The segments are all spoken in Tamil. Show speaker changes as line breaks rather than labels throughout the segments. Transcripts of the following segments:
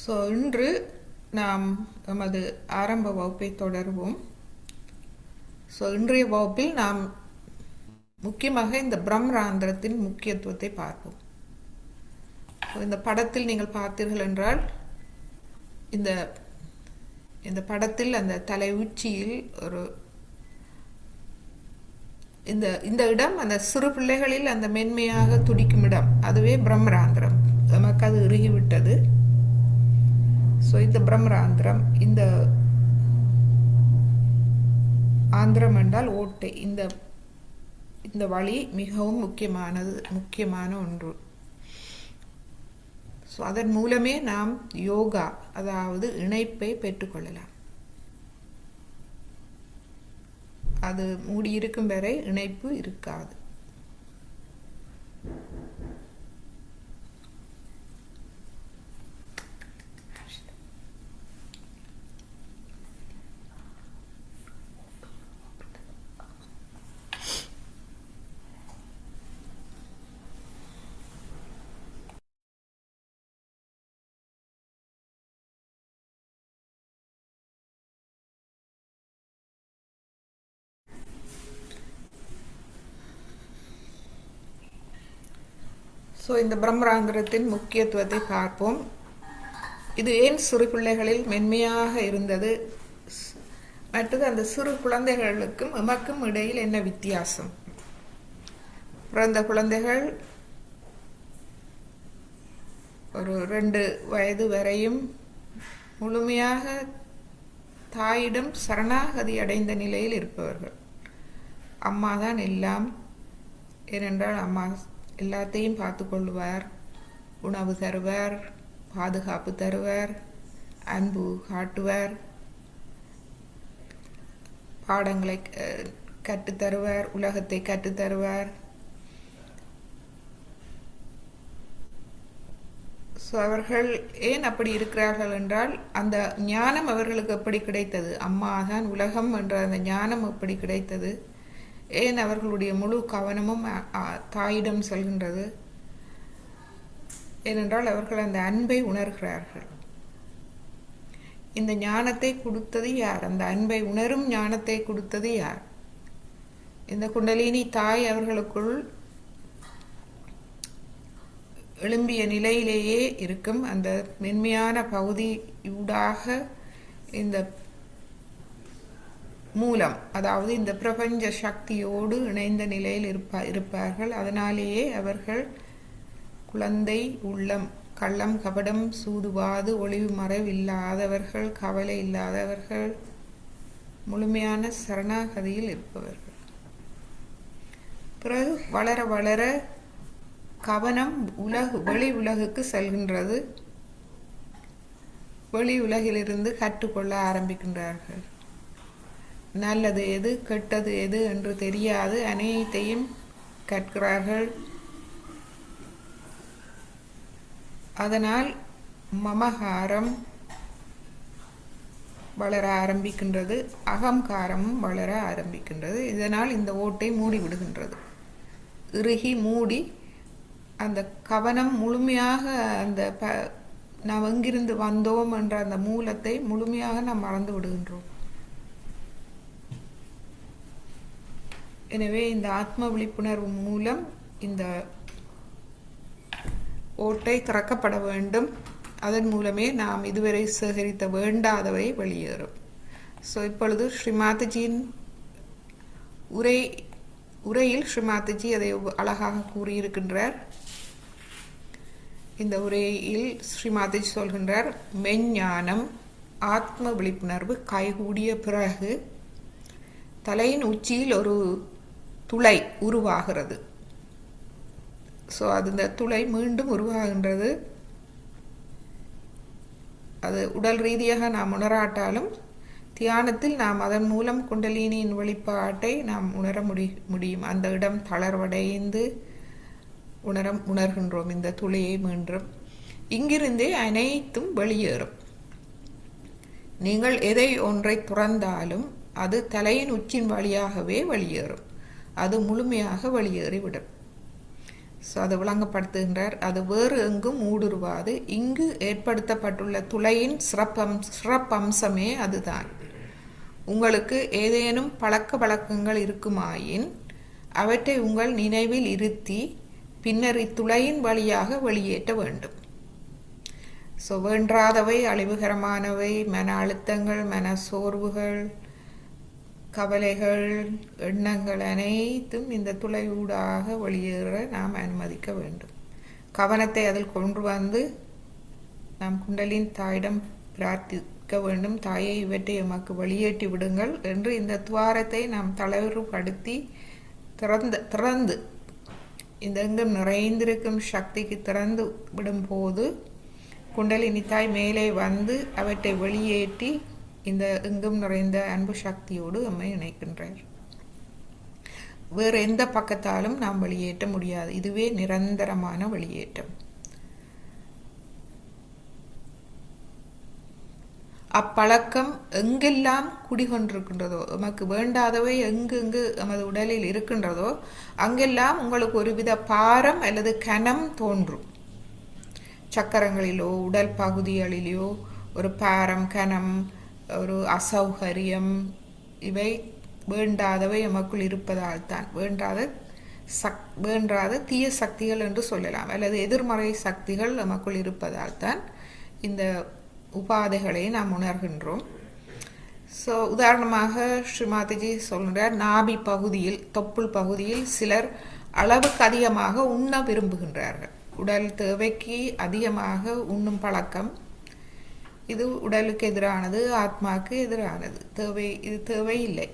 இன்று நாம் எமது ஆரம்ப வகுப்பை தொடருவோம். இன்றைய வகுப்பில் நாம் முக்கியமாக இந்த பிரம்மராந்திரத்தின் முக்கியத்துவத்தை பார்ப்போம். இந்த படத்தில் நீங்கள் பார்த்தீர்கள் என்றால் இந்த படத்தில் அந்த தலை உச்சியில் ஒரு இந்த இடம் அந்த சிறு பிள்ளைகளில் அந்த மென்மையாக துடிக்கும் இடம், அதுவே பிரம்மராந்திரம். நமக்கு அது இறுகிவிட்டது. இந்த பிரம்மராந்திரம், இந்த ஆந்திரம் என்றால் ஓட்டை. இந்த வழி மிகவும் முக்கியமான ஒன்று. அதன் மூலமே நாம் யோகா, அதாவது இணைப்பை பெற்றுக்கொள்ளலாம். அது மூடியிருக்கும் வரை இணைப்பு இருக்காது. இந்த பிரம்மராந்திரத்தின் முக்கியத்துவத்தை பார்ப்போம். இது ஏன் சிறு பிள்ளைகளில் மென்மையாக இருந்தது, மற்றது அந்த சிறு குழந்தைகளுக்கும் எமக்கும் இடையில் என்ன வித்தியாசம்? பிறந்த குழந்தைகள் ஒரு 2 வயது வரையும் முழுமையாக தாயிடம் சரணாகதி அடைந்த நிலையில் இருப்பவர்கள். அம்மா தான் எல்லாம். ஏனென்றால் அம்மா எல்லாத்தையும் பார்த்து கொள்வார், உணவு தருவார், பாதுகாப்பு தருவார், அன்பு காட்டுவார், பாடங்களை கற்றுத்தருவார், உலகத்தை கற்றுத்தருவார். அவர்கள் ஏன் அப்படி இருக்கிறார்கள் என்றால் அந்த ஞானம் அவர்களுக்கு எப்படி கிடைத்தது? அம்மா தான் உலகம் என்ற அந்த ஞானம் எப்படி கிடைத்தது? ஏன் அவர்களுடைய முழு கவனமும் தாயிடம் செல்கின்றது? ஏனென்றால் அவர்கள் அந்த அன்பை உணர்கிறார்கள். இந்த ஞானத்தை கொடுத்தது யார்? அந்த அன்பை உணரும் ஞானத்தை கொடுத்தது யார்? இந்த குண்டலினி தாய் அவர்களுக்குள் எழும்பிய நிலையிலேயே இருக்கும் அந்த மென்மையான பகுதியூடாக இந்த மூலம், அதாவது இந்த பிரபஞ்ச சக்தியோடு இணைந்த நிலையில் இருப்பார்கள். அதனாலேயே அவர்கள் குழந்தை உள்ளம், கள்ளம் கபடம் சூதுவாது ஒளிவு மறைவு இல்லாதவர்கள், கவலை இல்லாதவர்கள், முழுமையான சரணாகதியில் இருப்பவர்கள். பிறகு வளர வளர கவனம் வெளி உலகுக்கு செல்கின்றது. வெளி உலகிலிருந்து கற்றுக்கொள்ள ஆரம்பிக்கின்றார்கள். நல்லது எது, கெட்டது எது என்று தெரியாது அனைத்தையும் கற்கிறார்கள். அதனால் மமகாரம் வளர ஆரம்பிக்கின்றது, அகங்காரமும் வளர ஆரம்பிக்கின்றது. இதனால் இந்த ஓட்டை மூடிவிடுகின்றது. இறுகி மூடி அந்த கவனம் முழுமையாக அந்த நாம் எங்கிருந்து வந்தோம் என்ற அந்த மூலத்தை முழுமையாக நாம் மறந்து விடுகின்றோம். எனவே இந்த ஆத்ம விழிப்புணர்வு மூலம் இந்த ஓட்டை திறக்கப்பட வேண்டும். அதன் மூலமே நாம் இதுவரை சேகரித்த வேண்டாதவை வெளியேறும். இப்பொழுது ஸ்ரீமாதஜியின் உரையில் ஸ்ரீமாதஜி அதை அழகாக கூறியிருக்கின்றார். இந்த உரையில் ஸ்ரீமாதஜி சொல்கின்றார், மெஞ்ஞானம் ஆத்ம விழிப்புணர்வு கைகூடிய பிறகு தலையின் உச்சியில் ஒரு துளை உருவாகிறது. அது இந்த துளை மீண்டும் உருவாகின்றது. அது உடல் ரீதியாக நாம் உணராட்டாலும் தியானத்தில் நாம் அதன் மூலம் குண்டலினியின் வெளிப்பாட்டை நாம் உணர முடியும். அந்த இடம் தளர்வடைந்து உணர்கின்றோம் இந்த துளையை மீண்டும். இங்கிருந்தே அனைத்தும் வெளியேறும். நீங்கள் எதை ஒன்றை துறந்தாலும் அது தலையின் உச்சின் வழியாகவே வெளியேறும். அது முழுமையாக வெளியேறிவிடும். ஸோ அதை விளங்கப்படுத்துகின்றார். அது வேறு எங்கும் ஊடுருவாது. இங்கு ஏற்படுத்தப்பட்டுள்ள துளையின் சிறப்பம்சமே அதுதான். உங்களுக்கு ஏதேனும் பழக்க வழக்கங்கள் இருக்குமாயின் அவற்றை உங்கள் நினைவில் இருத்தி பின்னர் இத்துளையின் வழியாக வெளியேற்ற வேண்டும். ஸோ வேண்டாதவை, அழிவுகரமானவை, மன அழுத்தங்கள், மன சோர்வுகள், கவலைகள், எண்ணங்கள் அனைத்தும் இந்த துளை ஊடாக வெளியேற நாம் அனுமதிக்க வேண்டும். கவனத்தை அதில் கொண்டு வந்து நாம் குண்டலின் தாயிடம் பிரார்த்திக்க வேண்டும். தாயை, இவற்றை எமக்கு வெளியேற்றி விடுங்கள் என்று இந்த துவாரத்தை நாம் தளர்வுபடுத்தி திறந்து இந்த எங்கும் நிறைந்திருக்கும் சக்திக்கு திறந்து விடும்போது குண்டலினி தாய் மேலே வந்து அவற்றை வெளியேற்றி இந்த எங்கும் நிறைந்த அன்பு சக்தியோடு நம்மை இணைக்கின்றார். வேறு எந்த பக்கத்தாலும் நாம் வெளியேற்ற முடியாது. இதுவே நிரந்தரமான வெளியேற்றம். அப்பழக்கம் எங்கெல்லாம் குடிகொண்டிருக்கின்றதோ, நமக்கு வேண்டாதவை எங்கெங்கு நமது உடலில் இருக்கின்றதோ அங்கெல்லாம் உங்களுக்கு ஒருவித பாரம் அல்லது கனம் தோன்றும். சக்கரங்களிலோ உடல் பகுதிகளிலோ ஒரு பாரம், கனம், ஒரு அசௌகரியம், இவை வேண்டாதவை நமக்குள் இருப்பதால் தான். வேண்டாத தீய சக்திகள் என்று சொல்லலாம், அல்லது எதிர்மறை சக்திகள் நமக்குள் இருப்பதால் தான் இந்த உபாதைகளை நாம் உணர்கின்றோம். ஸோ உதாரணமாக ஸ்ரீமாதிஜி சொல்கிறார், நாபி பகுதியில், தொப்புள் பகுதியில் சிலர் அளவுக்கு அதிகமாக உண்ண விரும்புகின்றார்கள். உடல் தேவைக்கு அதிகமாக உண்ணும் பழக்கம் இது உடலுக்கு எதிரானது, ஆத்மாவுக்கு எதிரானது. இது தேவையில்லை.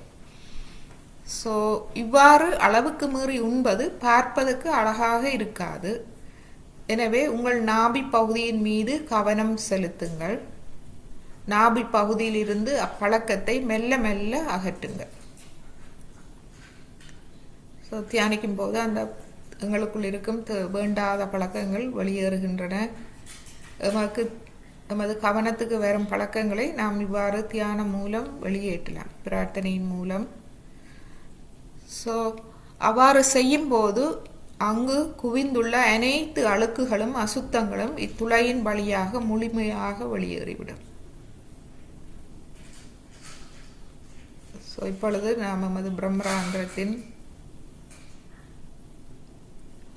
ஸோ இவ்வாறு அளவுக்கு மீறி உண்பது பார்ப்பதற்கு அழகாக இருக்காது. எனவே உங்கள் நாபி பகுதியின் மீது கவனம் செலுத்துங்கள். நாபி பகுதியில் இருந்து அப்பழக்கத்தை மெல்ல மெல்ல அகற்றுங்கள். ஸோ தியானிக்கும் போது அந்த எங்களுக்குள் இருக்கும் வேண்டாத பழக்கங்கள் வெளியேறுகின்றன. எமது கவனத்துக்கு வரும் பழக்கங்களை நாம் இவ்வாறு தியானம் மூலம் வெளியேற்றலாம், பிரார்த்தனையின் மூலம். ஸோ அவ்வாறு செய்யும்போது அங்கு குவிந்துள்ள அனைத்து அழுக்குகளும் அசுத்தங்களும் இத்துளையின் வழியாக முழுமையாக வெளியேறிவிடும். ஸோ இப்பொழுது நாம் நமது பிரம்மராந்திரத்தின்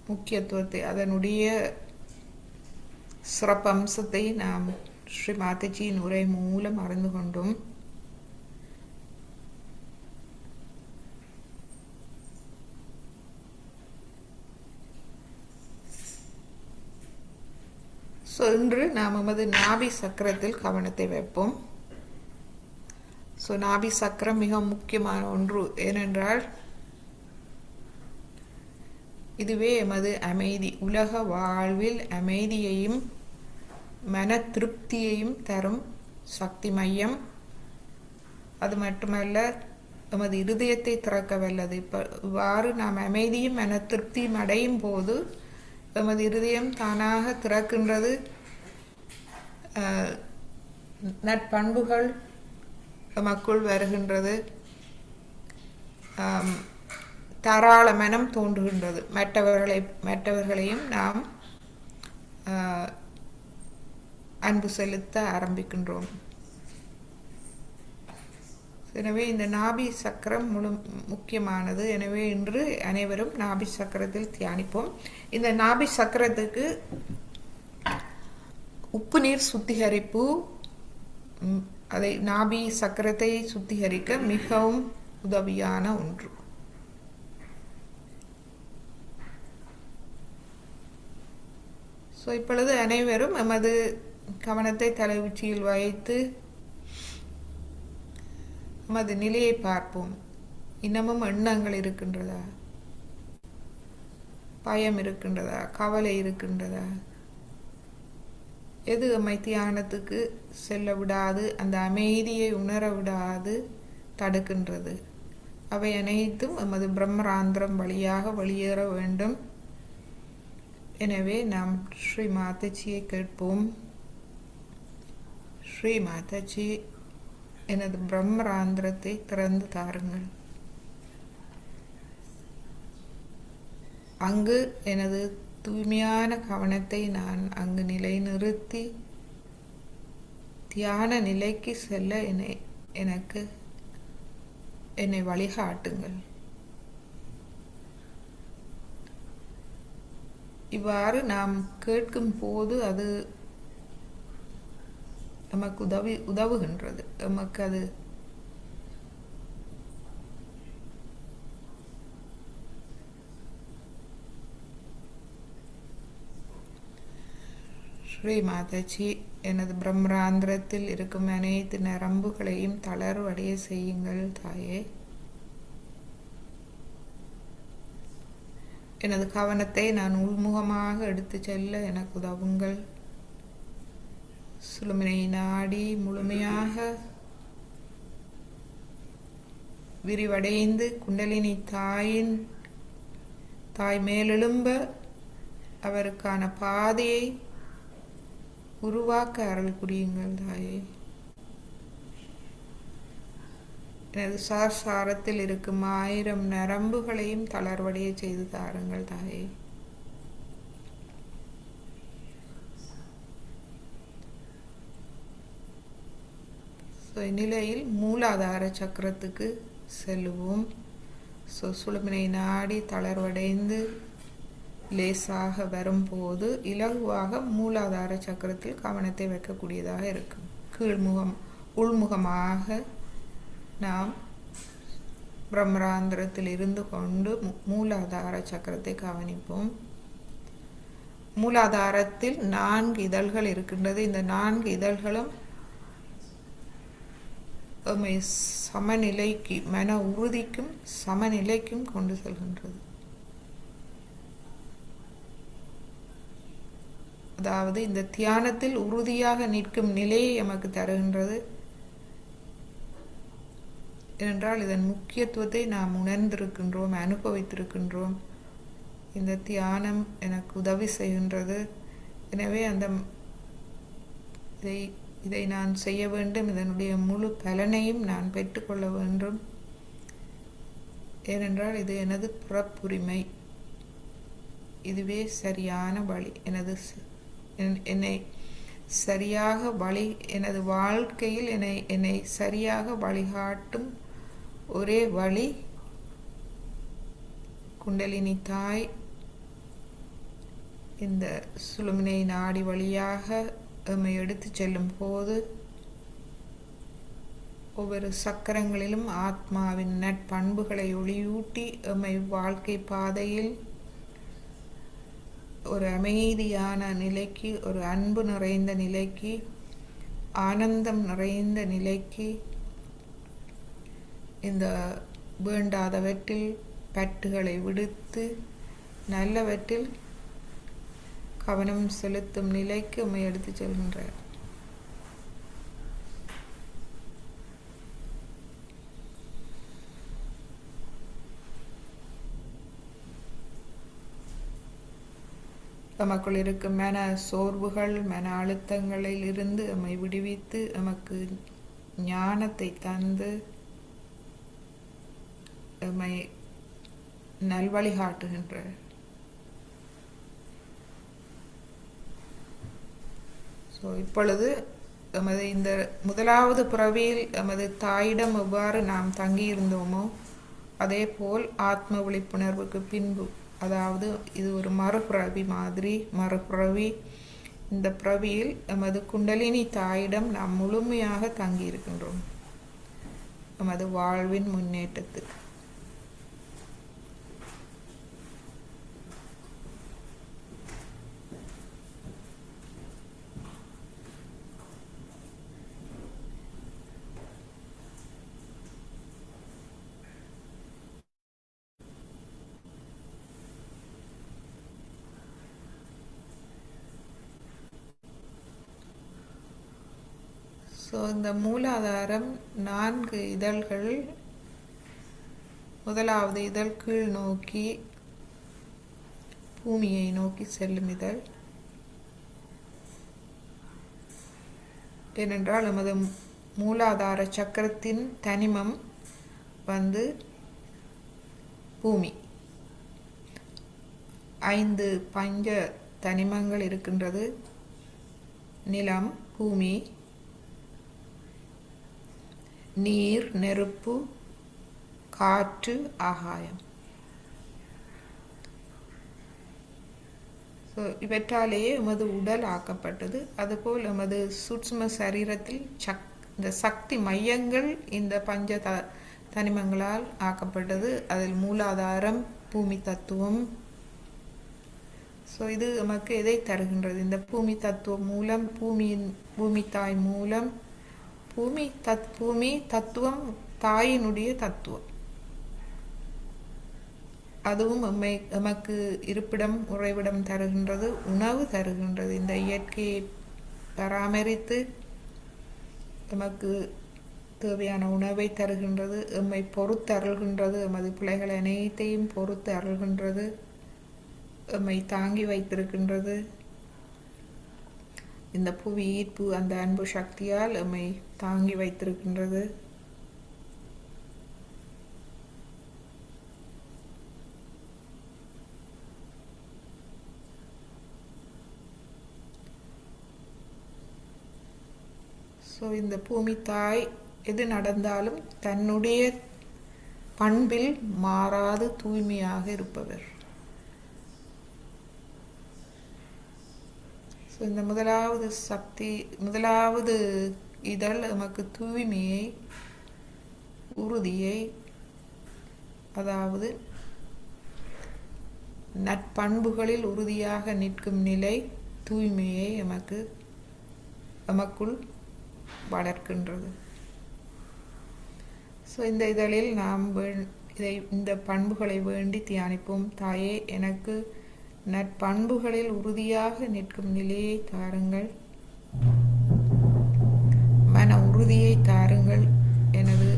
முக்கியத்துவத்தை, அதனுடைய சிறப்பம்சத்தை நாம் ஸ்ரீ மாதாஜியின் உரை மூலம் அறிந்து கொண்டோம். ஸோ இன்று நாம் நமது நாபி சக்கரத்தில் கவனத்தை வைப்போம். ஸோ நாபி சக்கரம் மிக முக்கியமான ஒன்று. ஏனென்றால் இதுவே எமது அமைதி, உலக வாழ்வில் அமைதியையும் மன திருப்தியையும் தரும் சக்தி மையம். அது மட்டுமல்ல, எமது இருதயத்தை திறக்க வல்லது. இவ்வாறு நாம் அமைதியும் மன திருப்தியும் அடையும் போது எமது இருதயம் தானாக திறக்கின்றது. நற்பண்புகள் எமக்குள் வருகின்றது. தாராள மனம் தோன்றுகின்றது. மற்றவர்களையும் நாம் அன்பு செலுத்த ஆரம்பிக்கின்றோம். எனவே இந்த நாபி சக்கரம் முக்கியமானது. எனவே இன்று அனைவரும் நாபி சக்கரத்தில் தியானிப்போம். இந்த நாபி சக்கரத்துக்கு உப்பு நீர் சுத்திகரிப்பு, அதை நாபி சக்கரத்தை சுத்திகரிக்க மிகவும் உதவியான ஒன்று. ஸோ இப்பொழுது அனைவரும் எமது கவனத்தை தலை உச்சியில் வைத்து எமது நிலையை பார்ப்போம். இன்னமும் எண்ணங்கள் இருக்கின்றதா? பயம் இருக்கின்றதா? கவலை இருக்கின்றதா? எது எம்மை தியானத்துக்கு செல்ல விடாது, அந்த அமைதியை உணர விடாது தடுக்கின்றது? அவை அனைத்தும் எமது பிரம்மராந்திரம் வழியாக வெளியேற வேண்டும். எனவே நாம் ஸ்ரீ மாதாஜியை கேட்போம். ஸ்ரீ மாதாஜி, எனது பிரம்மராந்திரத்தை திறந்து தாருங்கள். அங்கு எனது தூய்மையான கவனத்தை நான் அங்கு நிலைநிறுத்தி தியான நிலைக்கு செல்ல என்னை வழிகாட்டுங்கள். இவ்வாறு நாம் கேட்கும் போது அது நமக்கு உதவுகின்றது. நமக்கு அது ஸ்ரீ மாதாஜி, எனது பிரம்மராந்திரத்தில் இருக்கும் அனைத்து நரம்புகளையும் தளர்வடைய செய்யுங்கள் தாயே. எனது கவனத்தை நான் உள்முகமாக எடுத்து செல்ல எனக்கு உதவுங்கள். சுழுமினை நாடி முழுமையாக விரிவடைந்து குண்டலினி தாய் மேலெழும்ப அவருக்கான பாதையை உருவாக்க அருள் புரியுங்கள் தாயே. எனது சாரத்தில் இருக்கும் 1000 நரம்புகளையும் தளர்வடைய செய்து தாருங்கள் தாயே. இந்நிலையில் மூலாதார சக்கரத்துக்கு செல்லுவோம். சுழுமினை நாடி தளர்வடைந்து லேசாக வரும்போது இலகுவாக மூலாதார சக்கரத்தில் கவனத்தை வைக்கக்கூடியதாக இருக்கும். உள்முகமாக நாம் பிரம்மராந்திரத்தில் இருந்து கொண்டு மூலாதார சக்கரத்தை கவனிப்போம். மூலாதாரத்தில் 4 இதழ்கள் இருக்கின்றது. இந்த 4 இதழ்களும் சமநிலைக்கு, மன உறுதிக்கும் சமநிலைக்கும் கொண்டு செல்கின்றது. அதாவது இந்த தியானத்தில் உறுதியாக நிற்கும் நிலையை எமக்கு தருகின்றது. ஏனென்றால் இதன் முக்கியத்துவத்தை நாம் உணர்ந்திருக்கின்றோம், அனுபவித்திருக்கின்றோம். இந்த தியானம் எனக்கு உதவி செய்கின்றது. எனவே இதை நான் செய்ய வேண்டும். இதனுடைய முழு பலனையும் நான் பெற்றுக்கொள்ள வேண்டும். ஏனென்றால் இது எனது பிறப்புரிமை. இதுவே சரியான வழி. என்னை சரியாக எனது வாழ்க்கையில் என்னை சரியாக வழிகாட்டும் ஒரே வழி குண்டலினி தாய் இந்த சுழுமினை நாடி வழியாக எம்மை எடுத்து செல்லும் போது ஒவ்வொரு சக்கரங்களிலும் ஆத்மாவின் நற்பண்புகளை ஒளியூட்டி எம்மை வாழ்க்கை பாதையில் ஒரு அமைதியான நிலைக்கு, ஒரு அன்பு நிறைந்த நிலைக்கு, ஆனந்தம் நிறைந்த நிலைக்கு, இந்த வேண்டாதவற்றில் பற்றுகளை விடுத்து நல்லவற்றில் கவனம் செலுத்தும் நிலைக்கு உம்மை எடுத்து செல்கின்றார். நமக்குள் இருக்கும் மன சோர்வுகள், மன அழுத்தங்களில் இருந்து நம்மை விடுவித்து நமக்கு ஞானத்தை தந்து நம்மை நல்வழிகாட்டுகின்றார். இப்பொழுது நமது இந்த முதலாவது பிறவியில் நமது தாயிடம் எவ்வாறு நாம் தங்கியிருந்தோமோ அதே போல் ஆத்ம விழிப்புணர்வுக்கு பின்பு, அதாவது இது ஒரு மறுபிறவி. இந்த பிறவியில் நமது குண்டலினி தாயிடம் நாம் முழுமையாக தங்கியிருக்கின்றோம் நமது வாழ்வின் முன்னேற்றத்துக்கு. இந்த மூலாதாரம் 4 இதழ்கள். முதலாவது இதழ் கீழ் நோக்கி பூமியை நோக்கி செல்லும் இதழ். ஏனென்றால் நமது மூலாதார சக்கரத்தின் தனிமம் பூமி. 5 பஞ்ச தனிமங்கள் இருக்கின்றது. நிலம், பூமி, நீர், நெருப்பு, காற்று, ஆகாயம். இவற்றாலேயே எமது உடல் ஆக்கப்பட்டது. அதுபோல் எமது சூட்சும சரீரத்தில் இந்த சக்தி மையங்கள் இந்த பஞ்ச தனிமங்களால் ஆக்கப்பட்டது. அதில் மூலாதாரம் பூமி தத்துவம். இது நமக்கு எதை தருகின்றது? இந்த பூமி தத்துவம் மூலம், பூமி தாய் மூலம், பூமி தத்துவம் தாயினுடைய தத்துவம். அதுவும் எமக்கு இருப்பிடம், உறைவிடம் தருகின்றது, உணவு தருகின்றது. இந்த இயற்கையை பராமரித்து எமக்கு தேவையான உணவை தருகின்றது, எம்மை பொறுத்து அருள்கின்றது, எமது பிள்ளைகள் அனைத்தையும் பொறுத்து அருள்கின்றது, எம்மை தாங்கி வைத்திருக்கின்றது. இந்த புவி ஈர்ப்பு அந்த அன்பு சக்தியால் எம்மை தாங்கி வைத்திருக்கின்றது. இந்த பூமி தாய் எது நடந்தாலும் தன்னுடைய பண்பில் மாறாது தூய்மையாக இருப்பவர். இந்த முதலாவது இதழ் நமக்கு தூய்மையை, உறுதியை, அதாவது நற்பண்புகளில் உறுதியாக நிற்கும் நிலை, தூய்மையை எமக்குள் வளர்க்கின்றது. இந்த இதழில் நாம் இந்த பண்புகளை வேண்டி தியானிப்போம். தாயே, எனக்கு நற்பண்புகளில் உறுதியாக நிற்கும் நிலையை தாருங்கள், மன உறுதியை தாருங்கள், எனது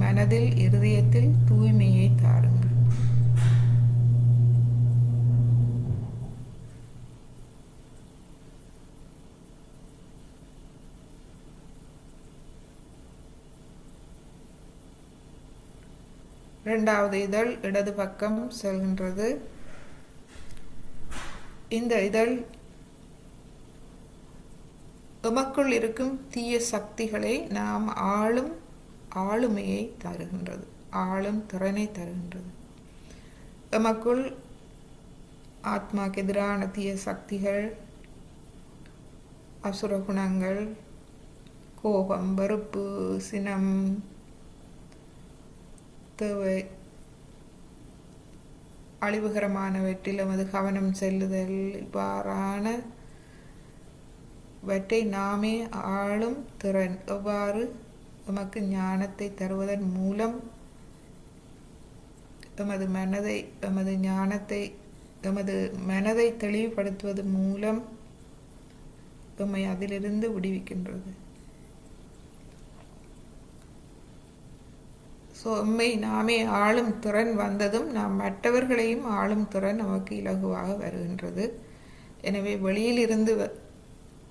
மனதில் இருதயத்தில் தூய்மையை தாருங்கள். இரண்டாவது இதழ் இடது பக்கம் செல்கின்றது. இந்த இதழ் எமக்குள் இருக்கும் தீய சக்திகளை நாம் ஆளுமையை தருகின்றது, ஆளும் திறனை தருகின்றது. எமக்குள் ஆத்மாக்கு எதிரான தீய சக்திகள், அசுர குணங்கள், கோபம், வெறுப்பு, சினம், தேவை, அழிவுகரமானவற்றில் எமது கவனம் செல்லுதல், இவ்வாறானவற்றை நாமே ஆளும் திறன் எவ்வாறு எமக்கு ஞானத்தை தருவதன் மூலம் எமது மனதை தெளிவுபடுத்துவது மூலம் எம்மை அதிலிருந்து விடுவிக்கின்றது. எம்மை நாமே ஆளும் திறன் வந்ததும் நாம் மற்றவர்களையும் ஆளும் திறன் நமக்கு இலகுவாக வருகின்றது. எனவே வெளியிலிருந்து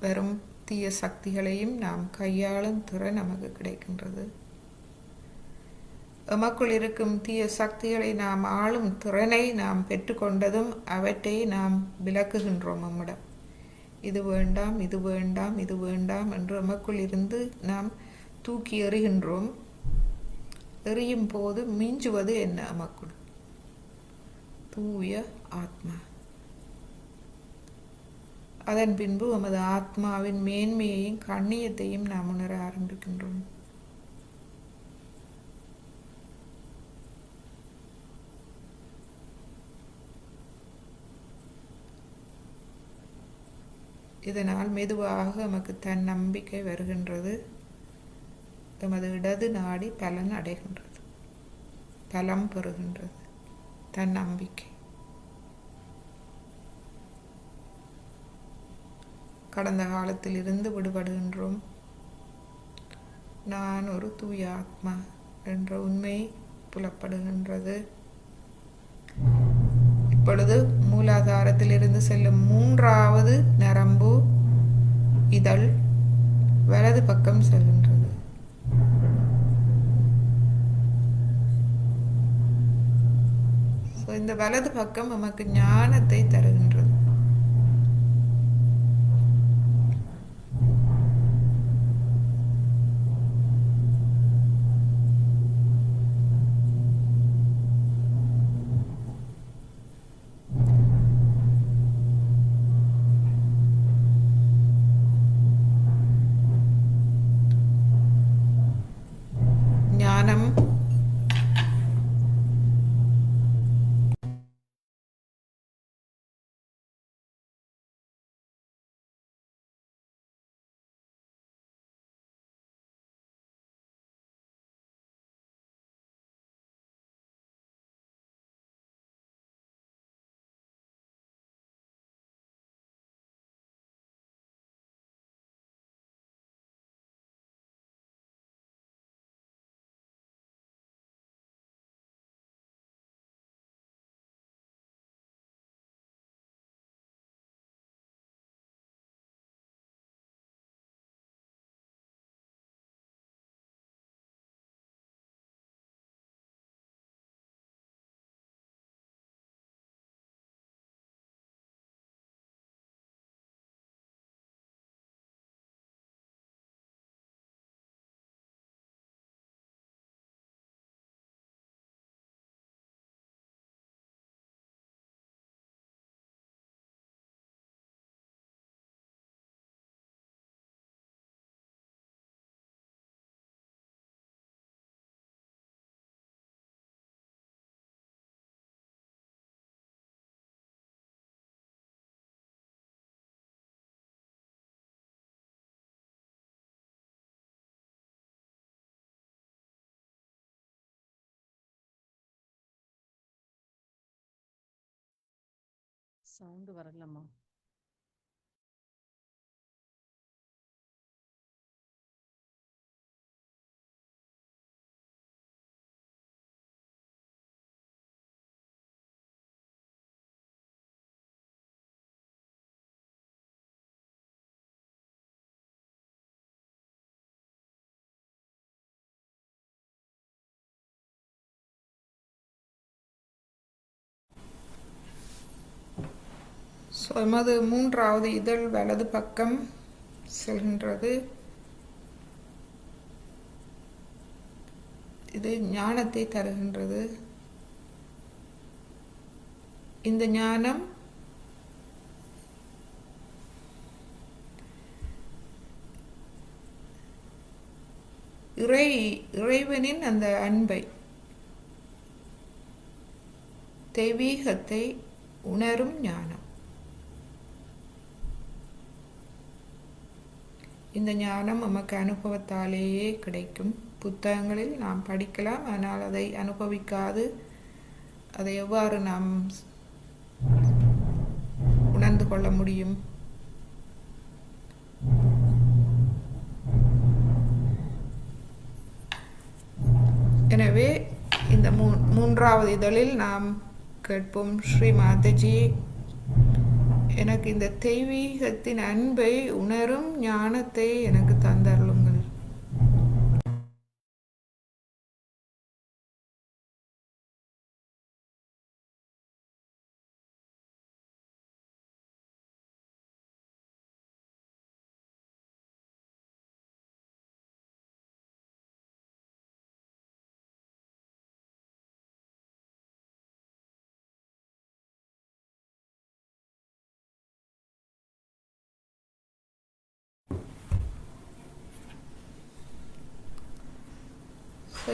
வரும் தீய சக்திகளையும் நாம் கையாளும் திறன் நமக்கு கிடைக்கின்றது. எமக்குள் இருக்கும் தீய சக்திகளை நாம் ஆளும் திறனை நாம் பெற்றுக்கொண்டதும் அவற்றை நாம் விலக்குகின்றோம். நம்மிடம் இது வேண்டாம், இது வேண்டாம், இது வேண்டாம் என்று எமக்குள் இருந்து நாம் தூக்கி எறிகின்றோம். எறியும் போது மிஞ்சுவது என்ன? எமக்குள் தூய ஆத்மா. அதன் பின்பு நமது ஆத்மாவின் மேன்மையையும் கண்ணியத்தையும் நாம் உணர ஆரம்பிக்கின்றோம். இதனால் மெதுவாக நமக்கு தன்னம்பிக்கை வருகின்றது. எமது இடது நாடி பலன் அடைகின்றது, பலம் பெறுகின்றது, தன்னம்பிக்கை. கடந்த காலத்தில் இருந்து விடுபடுகின்றோம். நான் ஒரு தூய ஆத்மா என்ற உண்மை புலப்படுகின்றது. இப்பொழுது மூலாதாரத்தில் இருந்து செல்லும் மூன்றாவது நரம்பு இதழ் வலது பக்கம் செல்கின்றது. இந்த வலது பக்கம் நமக்கு ஞானத்தை தருகின்றது. ஞானம்
சவுண்டு வரலம்மா.
எமது மூன்றாவது இதழ் வலது பக்கம் செல்கின்றது. இது ஞானத்தை தருகின்றது. இந்த ஞானம் இறைவனின் அந்த அன்பை, தெய்வீகத்தை உணரும் ஞானம். இந்த ஞானம் நமக்கு அனுபவத்தாலேயே கிடைக்கும். புத்தகங்களில் நாம் படிக்கலாம், ஆனால் அதை அனுபவிக்காது அதை எவ்வாறு நாம் உணர்ந்து கொள்ள முடியும்? எனவே இந்த மூன்றாவது இதழில் நாம் கேட்போம், ஸ்ரீ மாதாஜி, எனக்கு இந்த தெய்வீகத்தின் அன்பை உணரும் ஞானத்தை எனக்கு தந்தருளுங்கள்.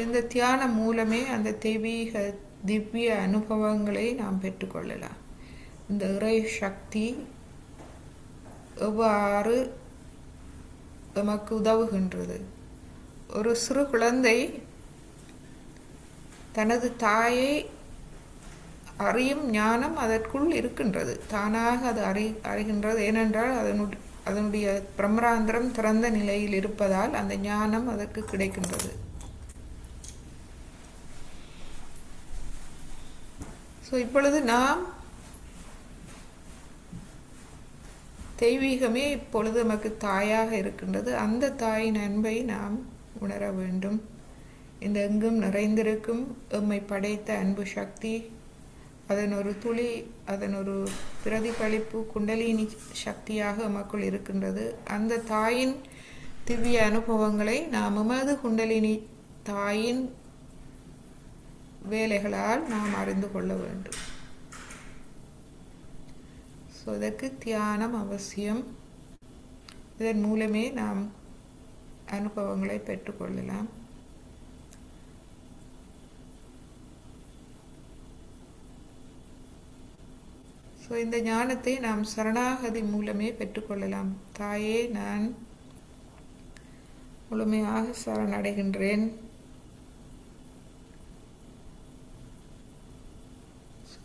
இந்த தியானம் மூலமே அந்த தெய்வீக திவ்ய அனுபவங்களை நாம் பெற்றுக்கொள்ளலாம். இந்த இறை சக்தி எவ்வாறு நமக்கு உதவுகின்றது? ஒரு சிறு குழந்தை தனது தாயை அறியும் ஞானம் அதற்குள் இருக்கின்றது. தானாக அது அறிகின்றது. ஏனென்றால் அதனுடைய பிரம்மராந்திரம் திறந்த நிலையில் இருப்பதால் அந்த ஞானம் அதற்கு கிடைக்கின்றது. இப்பொழுது நாம் தெய்வீகமே இப்பொழுது நமக்கு தாயாக இருக்கின்றது. அந்த தாயின் அன்பை நாம் உணர வேண்டும். இந்த எங்கும் நிறைந்திருக்கும் எம்மை படைத்த அன்பு சக்தி அதன் ஒரு துளி, அதன் ஒரு பிரதிபலிப்பு குண்டலினி சக்தியாக எமக்குள் இருக்கின்றது. அந்த தாயின் திவ்ய அனுபவங்களை நாம் எமது குண்டலினி தாயின் வேலைகளால் நாம் அறிந்து கொள்ள வேண்டும். ஸோ இதற்கு தியானம் அவசியம். இதன் மூலமே நாம் அனுபவங்களை பெற்றுக்கொள்ளலாம். ஸோ இந்த ஞானத்தை நாம் சரணாகதி மூலமே பெற்றுக்கொள்ளலாம். தாயே, நான் முழுமையாக சரணடைகின்றேன்.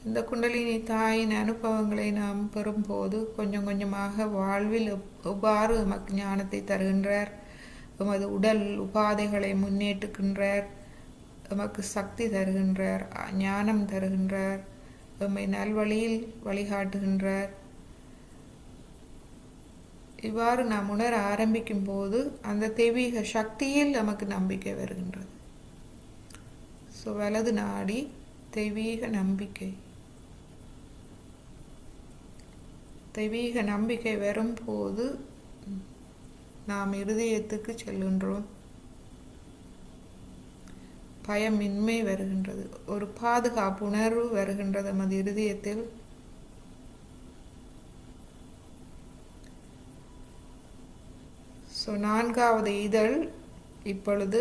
இந்த குண்டலினி தாயின் அனுபவங்களை நாம் பெறும்போது கொஞ்சம் கொஞ்சமாக வாழ்வில் எவ்வாறு எமக்கு ஞானத்தை தருகின்றார், எமது உடல் உபாதைகளை முன்னேற்றுகின்றார், எமக்கு சக்தி தருகின்றார், ஞானம் தருகின்றார், எம்மை நல்வழியில் வழிகாட்டுகின்றார். இவ்வாறு நாம் உணர ஆரம்பிக்கும் போது அந்த தெய்வீக சக்தியில் நமக்கு நம்பிக்கை வருகின்றது. ஸோ வலது நாடி தெய்வீக நம்பிக்கை. தெய்வீக நம்பிக்கை வரும்போது நாம் இருதயத்துக்கு செல்கின்றோம். பயமின்மை வருகின்றது. ஒரு பாதுகாப்பு உணர்வு வருகின்றது நமது இருதயத்தில். ஸோ 4வது இதழ் இப்பொழுது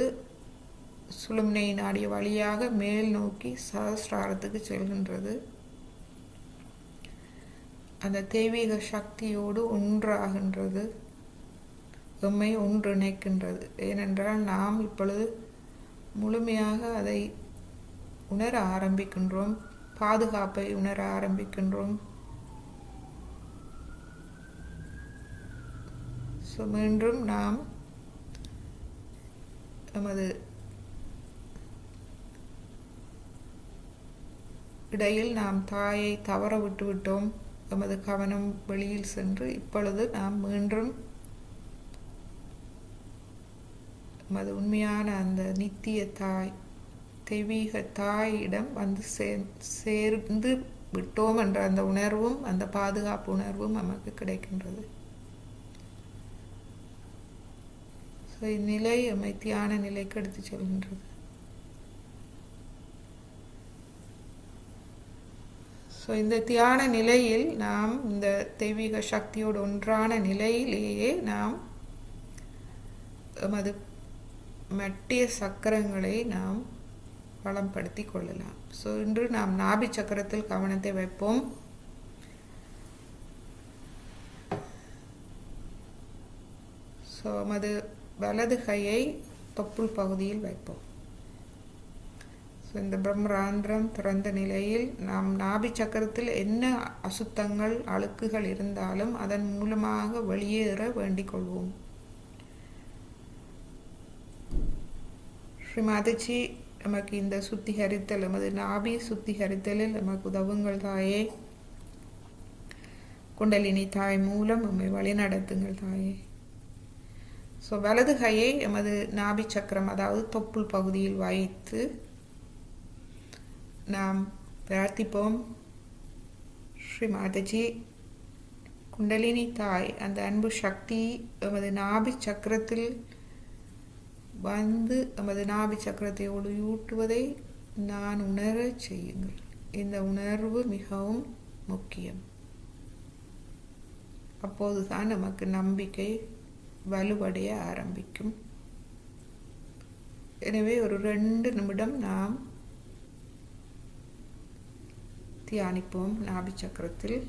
சுழுமுனை நாடிய வழியாக மேல் நோக்கி சஹஸ்ராரத்துக்கு செல்கின்றது. அந்த தெய்வீக சக்தியோடு ஒன்றாகின்றது, எம்மை ஒன்றிணைக்கின்றது. ஏனென்றால் நாம் இப்பொழுது முழுமையாக அதை உணர ஆரம்பிக்கின்றோம், பாதுகாப்பை உணர ஆரம்பிக்கின்றோம். ஸோ மீண்டும் நாம் நமது இடையில் நாம் தாயை தவற விட்டுவிட்டோம். நமது கவனம் வெளியில் சென்று இப்பொழுது நாம் மீண்டும் நமது உண்மையான அந்த நித்திய தாய், தெய்வீக தாயிடம் வந்து சேர்ந்து விட்டோம் என்ற அந்த உணர்வும் அந்த பாதுகாப்பு உணர்வும் நமக்கு கிடைக்கின்றது. ஸோ இந்நிலை எம்மை தியான நிலைக்கு எடுத்து செல்கின்றது. ஸோ இந்த தியான நிலையில் நாம் இந்த தெய்வீக சக்தியோடு ஒன்றான நிலையிலேயே நாம் எமது மட்டிய சக்கரங்களை நாம் வளம்படுத்தி கொள்ளலாம். ஸோ இன்று நாம் நாபி சக்கரத்தில் கவனத்தை வைப்போம். ஸோ எமது வலது கையை தொப்புள் பகுதியில் வைப்போம். ஸோ இந்த பிரம்மராந்திரம் திறந்த நிலையில் நாம் நாபி சக்கரத்தில் என்ன அசுத்தங்கள் அழுக்குகள் இருந்தாலும் அதன் மூலமாக வெளியேற வேண்டிக் கொள்வோம். ஸ்ரீ மாதாஜி நமக்கு இந்த சுத்திகரித்தல், நமது நாபி சுத்திகரித்தலில் நமக்கு உதவுங்கள் தாயே. குண்டலினி தாய் மூலம் நம்மை வழிநடத்துங்கள் தாயே. ஸோ வலது கையை எமது நாபி சக்கரம், அதாவது தொப்புள் பகுதியில் வைத்து நாம் பிரார்த்திப்போம். ஸ்ரீ மாதாஜி, குண்டலினி தாய் அந்த அன்பு சக்தி எமது நாபி சக்கரத்தில் வந்து எமது நாபி சக்கரத்தை ஒளியூட்டுவதை நான் உணர செய்யுங்கள். இந்த உணர்வு மிகவும் முக்கியம். அப்போதுதான் நமக்கு நம்பிக்கை வலுவடைய ஆரம்பிக்கும். எனவே ஒரு 2 நிமிடம் நாம் தியானிப்போம் நாபி சக்கரத்தில்.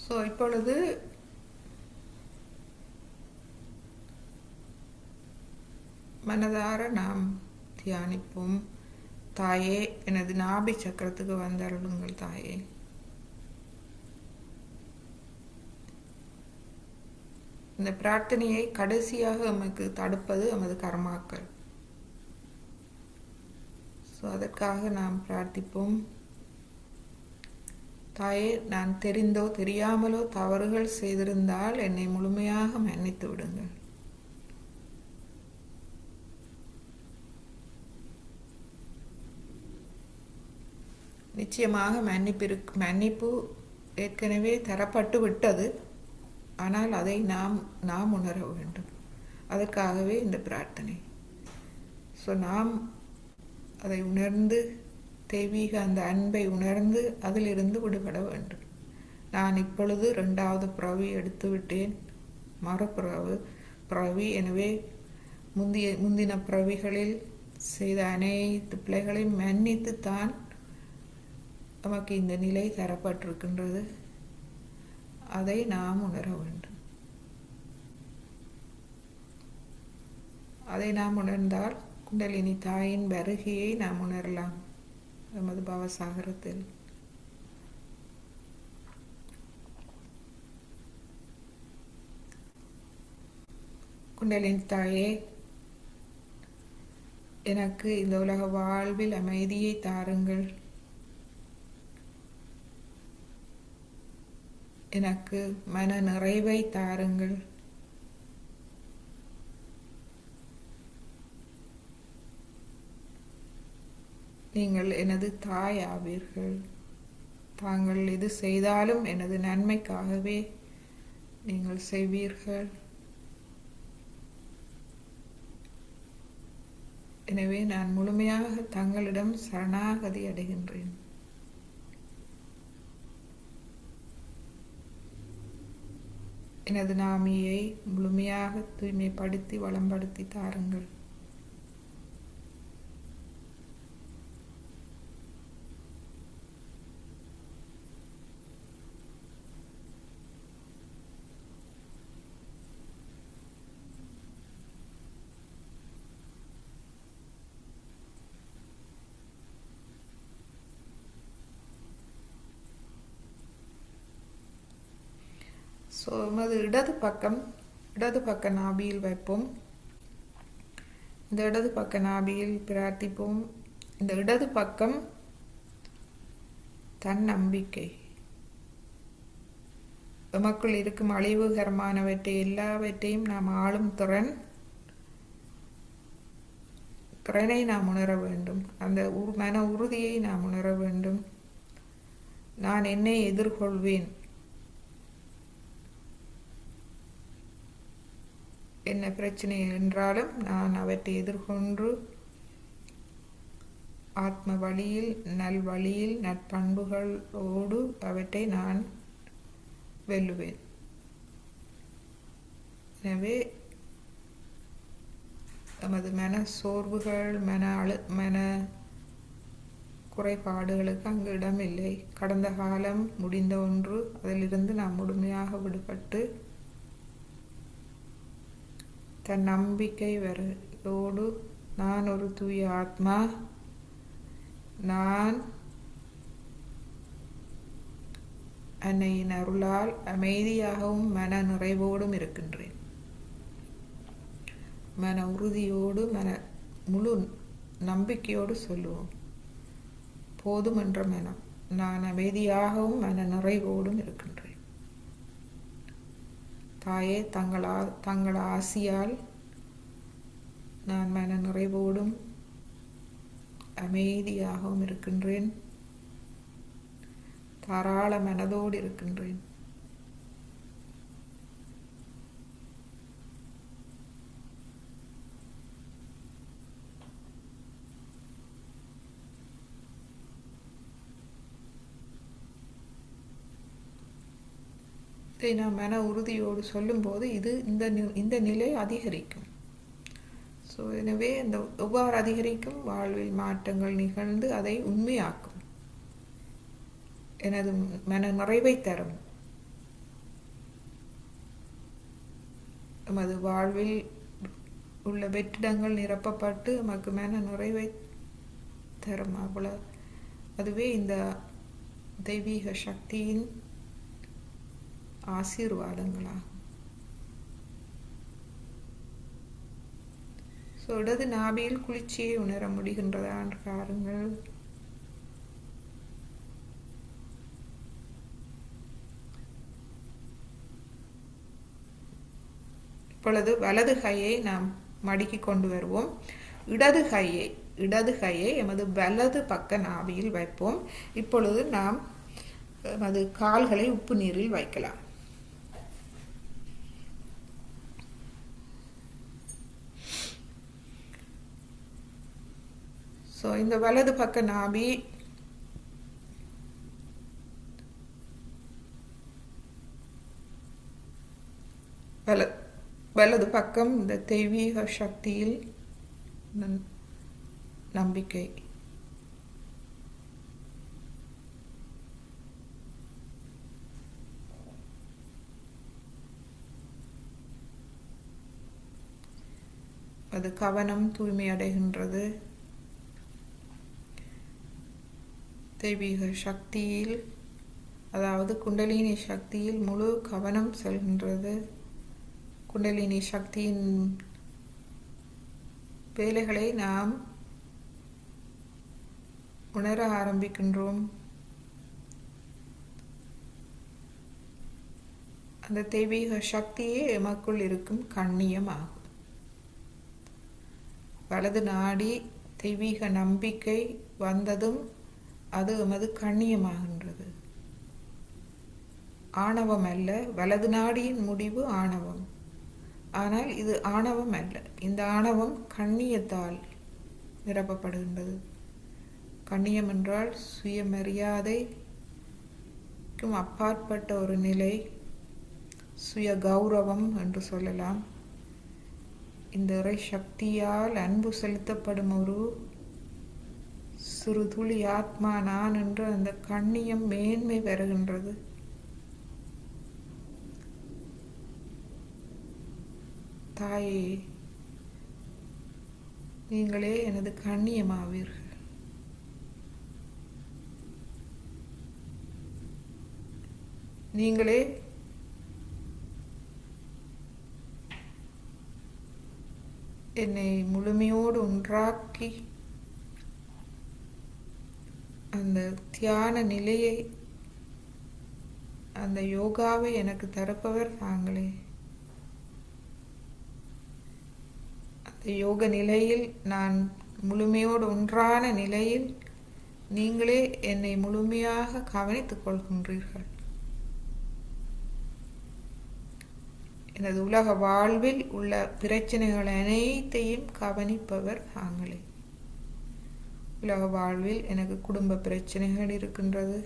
ஸோ இப்பொழுது மனதார நாம் தியானிப்போம். தாயே, எனது நாபி சக்கரத்துக்கு வந்தருளுங்கள் தாயே. இந்த பிரார்த்தனையை கடைசியாக நமக்கு தடுப்பது நமது கர்மாக்கள். ஸோ அதற்காக நாம் பிரார்த்திப்போம். தாயே, நான் தெரிந்தோ தெரியாமலோ தவறுகள் செய்திருந்தால் என்னை முழுமையாக மன்னித்து விடுங்கள். நிச்சயமாக மன்னிப்பு ஏற்கனவே தரப்பட்டு விட்டது. ஆனால் அதை நாம் உணர வேண்டும். அதற்காகவே இந்த பிரார்த்தனை. ஸோ நாம் அதை உணர்ந்து, தெய்வீக அந்த அன்பை உணர்ந்து அதிலிருந்து விடுபட வேண்டும். நான் இப்பொழுது 2வது பிறவி எடுத்து விட்டேன், பிறவி. எனவே முந்தின பிறவிகளில் செய்த அனைத்து பிழைகளையும் மன்னித்துத்தான் நமக்கு இந்த நிலை தரப்பட்டிருக்கின்றது. அதை நாம் உணர வேண்டும். அதை நாம் உணர்ந்தால் குண்டலினி தாயின் வருகையை நாம் உணரலாம் நமது பவசாகரத்தில். குண்டலினி தாயே, எனக்கு இந்த உலக வாழ்வில் அமைதியை தாருங்கள். எனக்கு மன நிறைவை தாருங்கள். நீங்கள் எனது தாய் ஆவீர்கள். தாங்கள் எது செய்தாலும் எனது நன்மைக்காகவே நீங்கள் செய்வீர்கள். எனவே நான் முழுமையாக தங்களிடம் சரணாகதி அடைகின்றேன். எனது நாமியை முழுமையாக தூய்மைப்படுத்தி வளம்படுத்தி தாருங்கள். ஸோ நமது இடது பக்க நாபியில் வைப்போம். இந்த இடது பக்க நாபியில் பிரார்த்திப்போம். இந்த இடது பக்கம் தன்னம்பிக்கை. நமக்குள் இருக்கும் அழிவுகரமானவற்றை எல்லாவற்றையும் நாம் ஆளும் திறனை நாம் உணர வேண்டும். அந்த மன உறுதியை நாம் உணர வேண்டும். நான் என்னை எதிர்கொள்வேன். என்ன பிரச்சனை என்றாலும் நான் அவற்றை எதிர்கொண்டு ஆத்ம வழியில், நல்வழியில், நற்பண்புகளோடு அவற்றை நான் வெல்லுவேன். எனவே நமது மன சோர்வுகள், மன குறைபாடுகளுக்கு அங்கு இடமில்லை. கடந்த காலம் முடிந்த ஒன்று. அதிலிருந்து நாம் முழுமையாக விடுபட்டு தன் நம்பிக்கை வரோடு நான் ஒரு தூய ஆத்மா, நான் அன்னையின் அருளால் அமைதியாகவும் மன நிறைவோடும் இருக்கின்றேன். மன உறுதியோடு, முழு நம்பிக்கையோடு சொல்லுவோம். போதும் என்ற மனம். நான் அமைதியாகவும் மன நிறைவோடும் இருக்கின்றேன். தாயே, தங்கள் ஆசியால் நான் மன நிறைவோடும் அமைதியாகவும் இருக்கின்றேன். தாராள மனதோடு இருக்கின்றேன். இதை நாம் மன உறுதியோடு சொல்லும்போது இந்த நிலை அதிகரிக்கும். ஸோ எனவே எவ்வாறு அதிகரிக்கும்? வாழ்வில் மாற்றங்கள் நிகழ்ந்து அதை உண்மையாக்கும். எனது மன நிறைவை தரும். எமது வாழ்வில் உள்ள வெற்றிடங்கள் நிரப்பப்பட்டு எமக்கு மன நிறைவை தரும். அவ்வளவு அதுவே இந்த தெய்வீக சக்தியின் ஆசீர்வாதங்களாகும். இடது நாபியில் குளிர்ச்சியை உணர முடிகின்றதா என்று பாருங்கள். இப்பொழுது வலது கையை நாம் மடக்கி கொண்டு வருவோம். இடது கையை எமது வலது பக்க நாபியில் வைப்போம். இப்பொழுது நாம் எமது கால்களை உப்பு நீரில் வைக்கலாம். இந்த வலது பக்க நாபி வலது பக்கம் இந்த தெய்வீக சக்தியில் நம்பிக்கை. அது கவனம் தூய்மை அடைகின்றது. தெய்வீக சக்தியில், அதாவது குண்டலினி சக்தியில் முழு கவனம் செல்கின்றது. குண்டலினி சக்தியின் வேலைகளை நாம் உணர ஆரம்பிக்கின்றோம். அந்த தெய்வீக சக்தியே எமக்குள் இருக்கும் கண்ணியமாகும். வலது நாடி தெய்வீக நம்பிக்கை வந்ததும் அது எமது கண்ணியமாகின்றது. ஆணவம் அல்ல. வலது நாடியின் முடிவு ஆணவம். ஆனால் இது ஆணவம் அல்ல. இந்த ஆணவம் கண்ணியத்தால் நிரப்பப்படுகின்றது. கண்ணியம் என்றால் சுயமரியாதைக்கும் அப்பாற்பட்ட ஒரு நிலை, சுய கௌரவம் என்று சொல்லலாம். இந்த இறை சக்தியால் அன்பு செலுத்தப்படும் ஒரு சிறு துளி ஆத்மா நான் என்று அந்த கண்ணியம் மேன்மை பெறுகின்றது. தாயே, நீங்களே எனது கண்ணியமாவீர்கள். நீங்களே என்னை முழுமையோடு ஒன்றாக்கி அந்த தியான நிலையை, அந்த யோகாவை எனக்கு தரப்பவர் தாங்களே. அந்த யோக நிலையில் நான் முழுமையோடு ஒன்றான நிலையில் நீங்களே என்னை முழுமையாக கவனித்துக் கொள்கின்றீர்கள். எனது உலக வாழ்வில் உள்ள பிரச்சனைகள் அனைத்தையும் கவனிப்பவர் தாங்களே. உலக வாழ்வில் எனக்கு குடும்ப பிரச்சனைகள் இருக்கின்றது.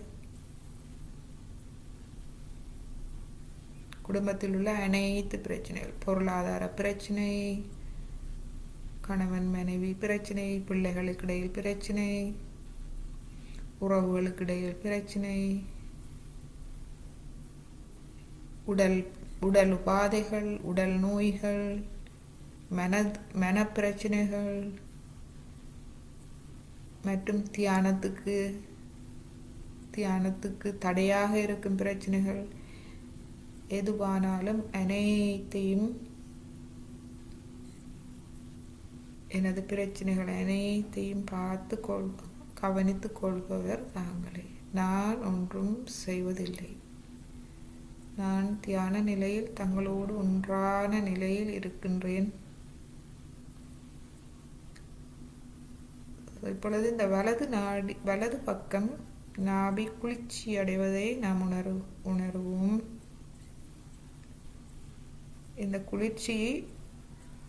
குடும்பத்தில் உள்ள அனைத்து பிரச்சனைகள், பொருளாதார பிரச்சனை, கணவன் மனைவி பிரச்சனை, பிள்ளைகளுக்கு இடையில் பிரச்சனை, உறவுகளுக்கு இடையில் பிரச்சனை, உடல் உபாதைகள், உடல் நோய்கள், மனப்பிரச்சனைகள் மற்றும் தியானத்துக்கு தடையாக இருக்கும் பிரச்சனைகள் எதுவானாலும் அனைத்தையும், எனது பிரச்சனைகள் அனைத்தையும் கவனித்துக் கொள்பவர் தாங்களே. நான் ஒன்றும் செய்வதில்லை. நான் தியான நிலையில் தங்களோடு ஒன்றான நிலையில் இருக்கின்றேன். இப்பொழுது இந்த வலது பக்கம் நாபி குளிர்ச்சி அடைவதை நாம் உணர்வோம். இந்த குளிர்ச்சி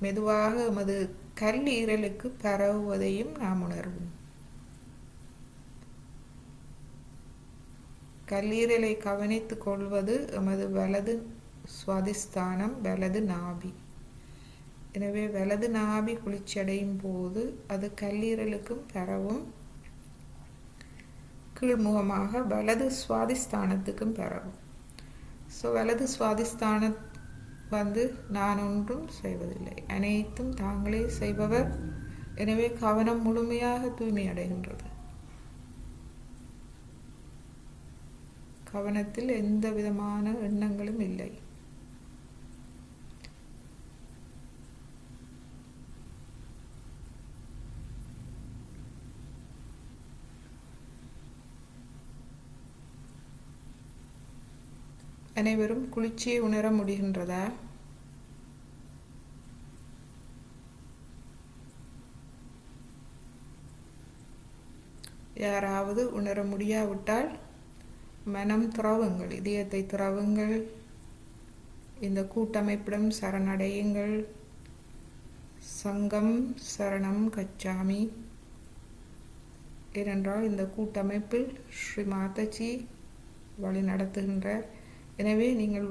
மெதுவாக எமது கல்லீரலுக்கு பரவுவதையும் நாம் உணர்வோம். கல்லீரலை கவனித்துக் கொள்வது எமது வலது சுவாதிஸ்தானம், வலது நாபி. எனவே வலது நாபி குளிர்ச்சி அடையும் போது அது கல்லீரலுக்கும் பரவும். கீழ்முகமாக வலது சுவாதிஸ்தானத்துக்கும் பரவும். வலது சுவாதிஸ்தான வந்து நான் ஒன்றும் செய்வதில்லை, அனைத்தும் தாங்களே செய்பவர். எனவே கவனம் முழுமையாக தூய்மை அடைகின்றது. கவனத்தில் எந்த விதமான எண்ணங்களும் இல்லை. அனைவரும் குளிர்ச்சியை உணர முடிகின்றதா? யாராவது உணர முடியாவிட்டால் மனம் திறவுங்கள், இதயத்தை திறவுங்கள், இந்த கூட்டமைப்பிடம் சரணடையுங்கள். சங்கம் சரணம் கச்சாமி. ஏனென்றால் இந்த கூட்டமைப்பில் ஸ்ரீ மாதாஜி வழி நடத்துகின்றார். எனவே நீங்கள்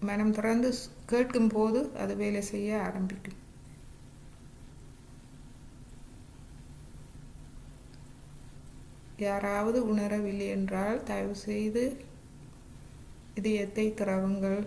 மனம் திறந்து கேட்கும் போது அது வேலை செய்ய ஆரம்பிக்கும். யாராவது உணரவில்லை என்றால் தயவு செய்து இதயத்தை திறவுங்கள்.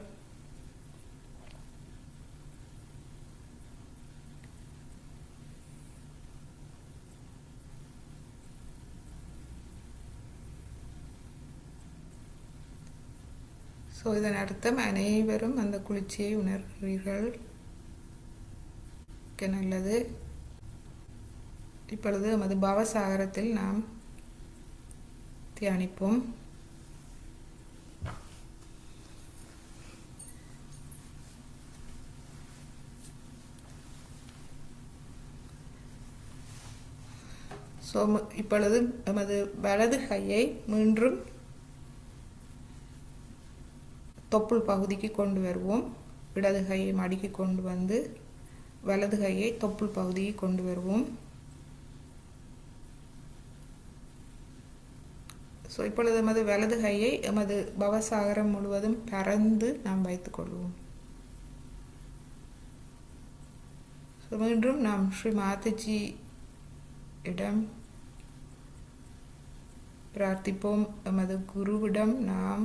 ஸோ இதன் அர்த்தம் அனைவரும் அந்த குளிர்ச்சியை உணர்கிறீர்கள். நல்லது. இப்பொழுது நமது பவசாகரத்தில் நாம் தியானிப்போம். ஸோ இப்பொழுது நமது வலது கையை மீண்டும் தொப்புள் பகுதிக்கு கொண்டு வருவோம். இடது கையை மடிக்கு கொண்டு வந்து வலது கையை தொப்புள் பகுதிக்கு கொண்டு வருவோம். ஸோ இப்பொழுது எமது வலது கையை எமது பவசாகரம் முழுவதும் பறந்து நாம் வைத்துக்கொள்வோம். ஸோ மீண்டும் நாம் ஸ்ரீ மாதாஜி இடம் பிரார்த்திப்போம். எமது குருவிடம் நாம்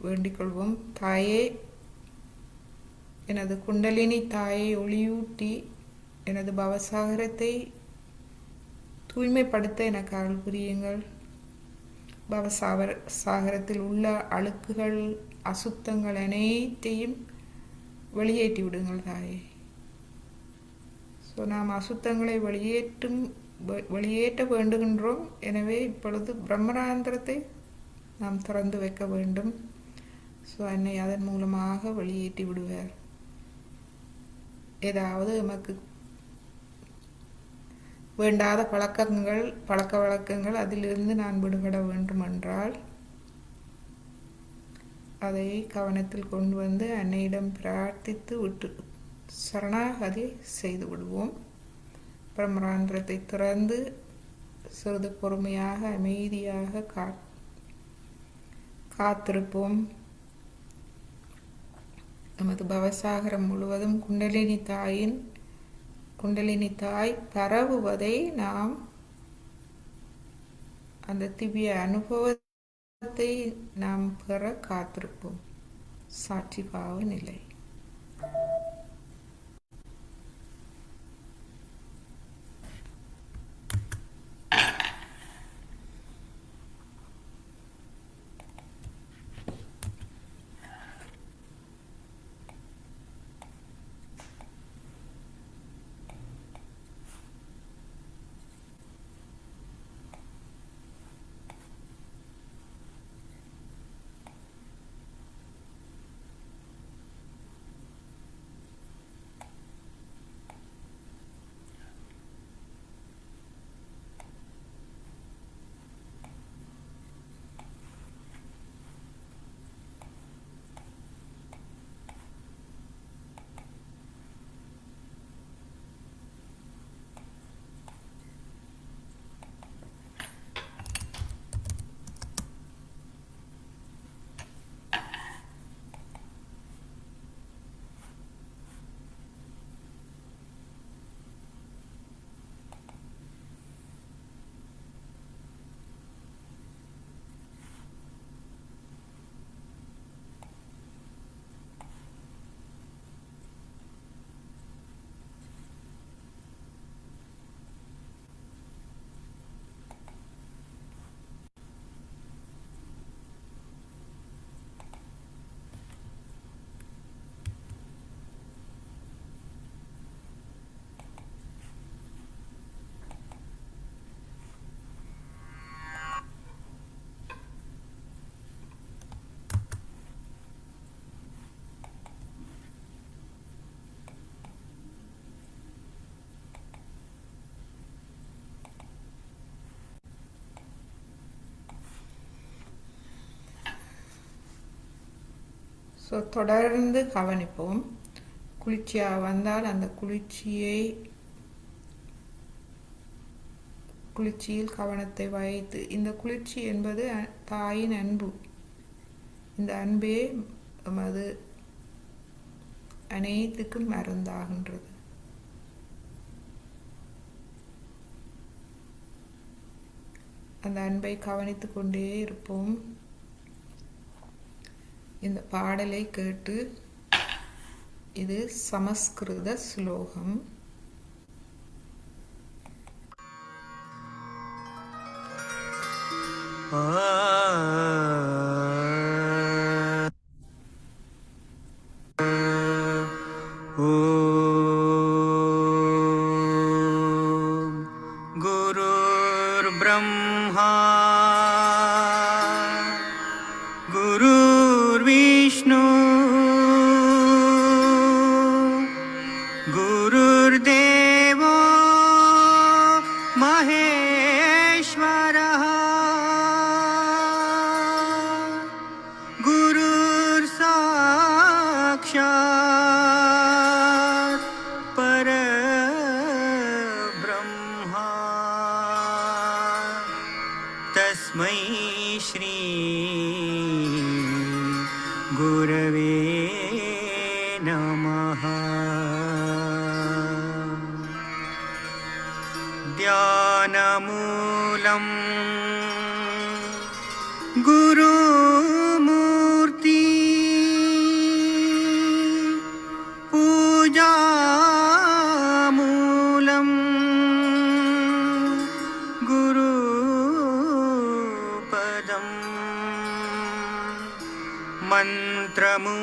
வேண்டிக்கொள்வோம். தாயே, எனது குண்டலினி தாயை ஒளியூட்டி எனது பவசாகரத்தை தூய்மைப்படுத்த எனக்கு அருள் புரியுங்கள். பவசாகரத்தில் உள்ள அழுக்குகள், அசுத்தங்கள் அனைத்தையும் வெளியேற்றி விடுங்கள் தாயே. ஸோ நாம் அசுத்தங்களை வெளியேற்ற வேண்டுகின்றோம். எனவே இப்பொழுது பிரம்மராந்திரத்தை நாம் திறந்து வைக்க வேண்டும். ஸோ என்னை அதன் மூலமாக வெளியேற்றி விடுவார். ஏதாவது நமக்கு வேண்டாத பழக்க வழக்கங்கள் அதிலிருந்து நான் விடுபட வேண்டுமென்றால் அதை கவனத்தில் கொண்டு வந்து அன்னையிடம் பிரார்த்தித்து விட்டு சரணாகதி செய்து விடுவோம். பிரம்மராந்திரத்தை திறந்து சிறிது பொறுமையாக அமைதியாக காத்திருப்போம். நமது பவசாகரம் முழுவதும் குண்டலினி தாய் பரவுவதை நாம் அந்த திவ்ய அனுபவத்தை நாம் பெற காத்திருப்போம். சாட்சி பாவ நிலை. ஸோ தொடர்ந்து கவனிப்போம். குளிர்ச்சியாக வந்தால் அந்த குளிர்ச்சியில் கவனத்தை வைத்து, இந்த குளிர்ச்சி என்பது தாயின் அன்பு. இந்த அன்பே அது அனைத்துக்கும் மருந்தாகின்றது. அந்த அன்பை கவனித்து கொண்டே இருப்போம். இந்த பாடலை கேட்டு, இது சமஸ்கிருத ஸ்லோகம்.
गुरुर् ब्रह्मा गुरुर्विष्णु गुरुर्देवो महेश्वरः गुरुर्साक्षात् परब्रह्मा तस्मै श्री गुरवे नमः। ध्यानमूलं गुरुमूर्ति पूजामूलं गुरुपदम् मन्त्रमूलं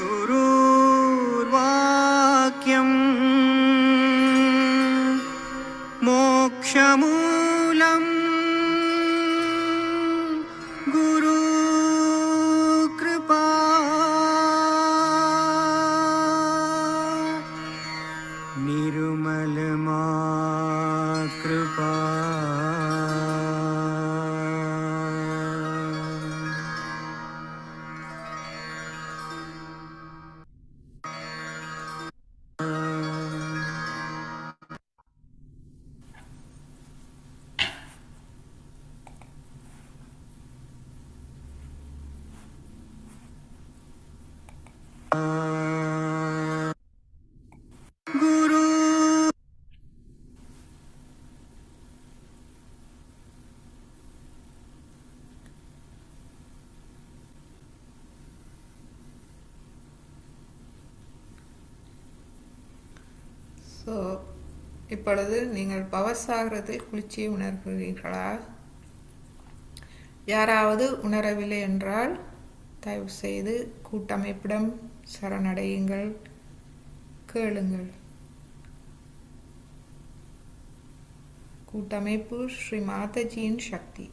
गुरुर्वाक्यम् मोक्षमूलं गुरुकृपा निर्मलमा कृपा गुरु
ஸோ இப்பொழுது நீங்கள் பவசாகரத்தில் குளிர்ச்சியை உணர்கிறீர்களா? யாராவது உணரவில்லை என்றால் தயவு செய்து கூட்டமைப்பிடம் சரணடையுங்கள், கேளுங்கள். கூட்டமைப்பு ஸ்ரீ மாதாஜியின் சக்தி,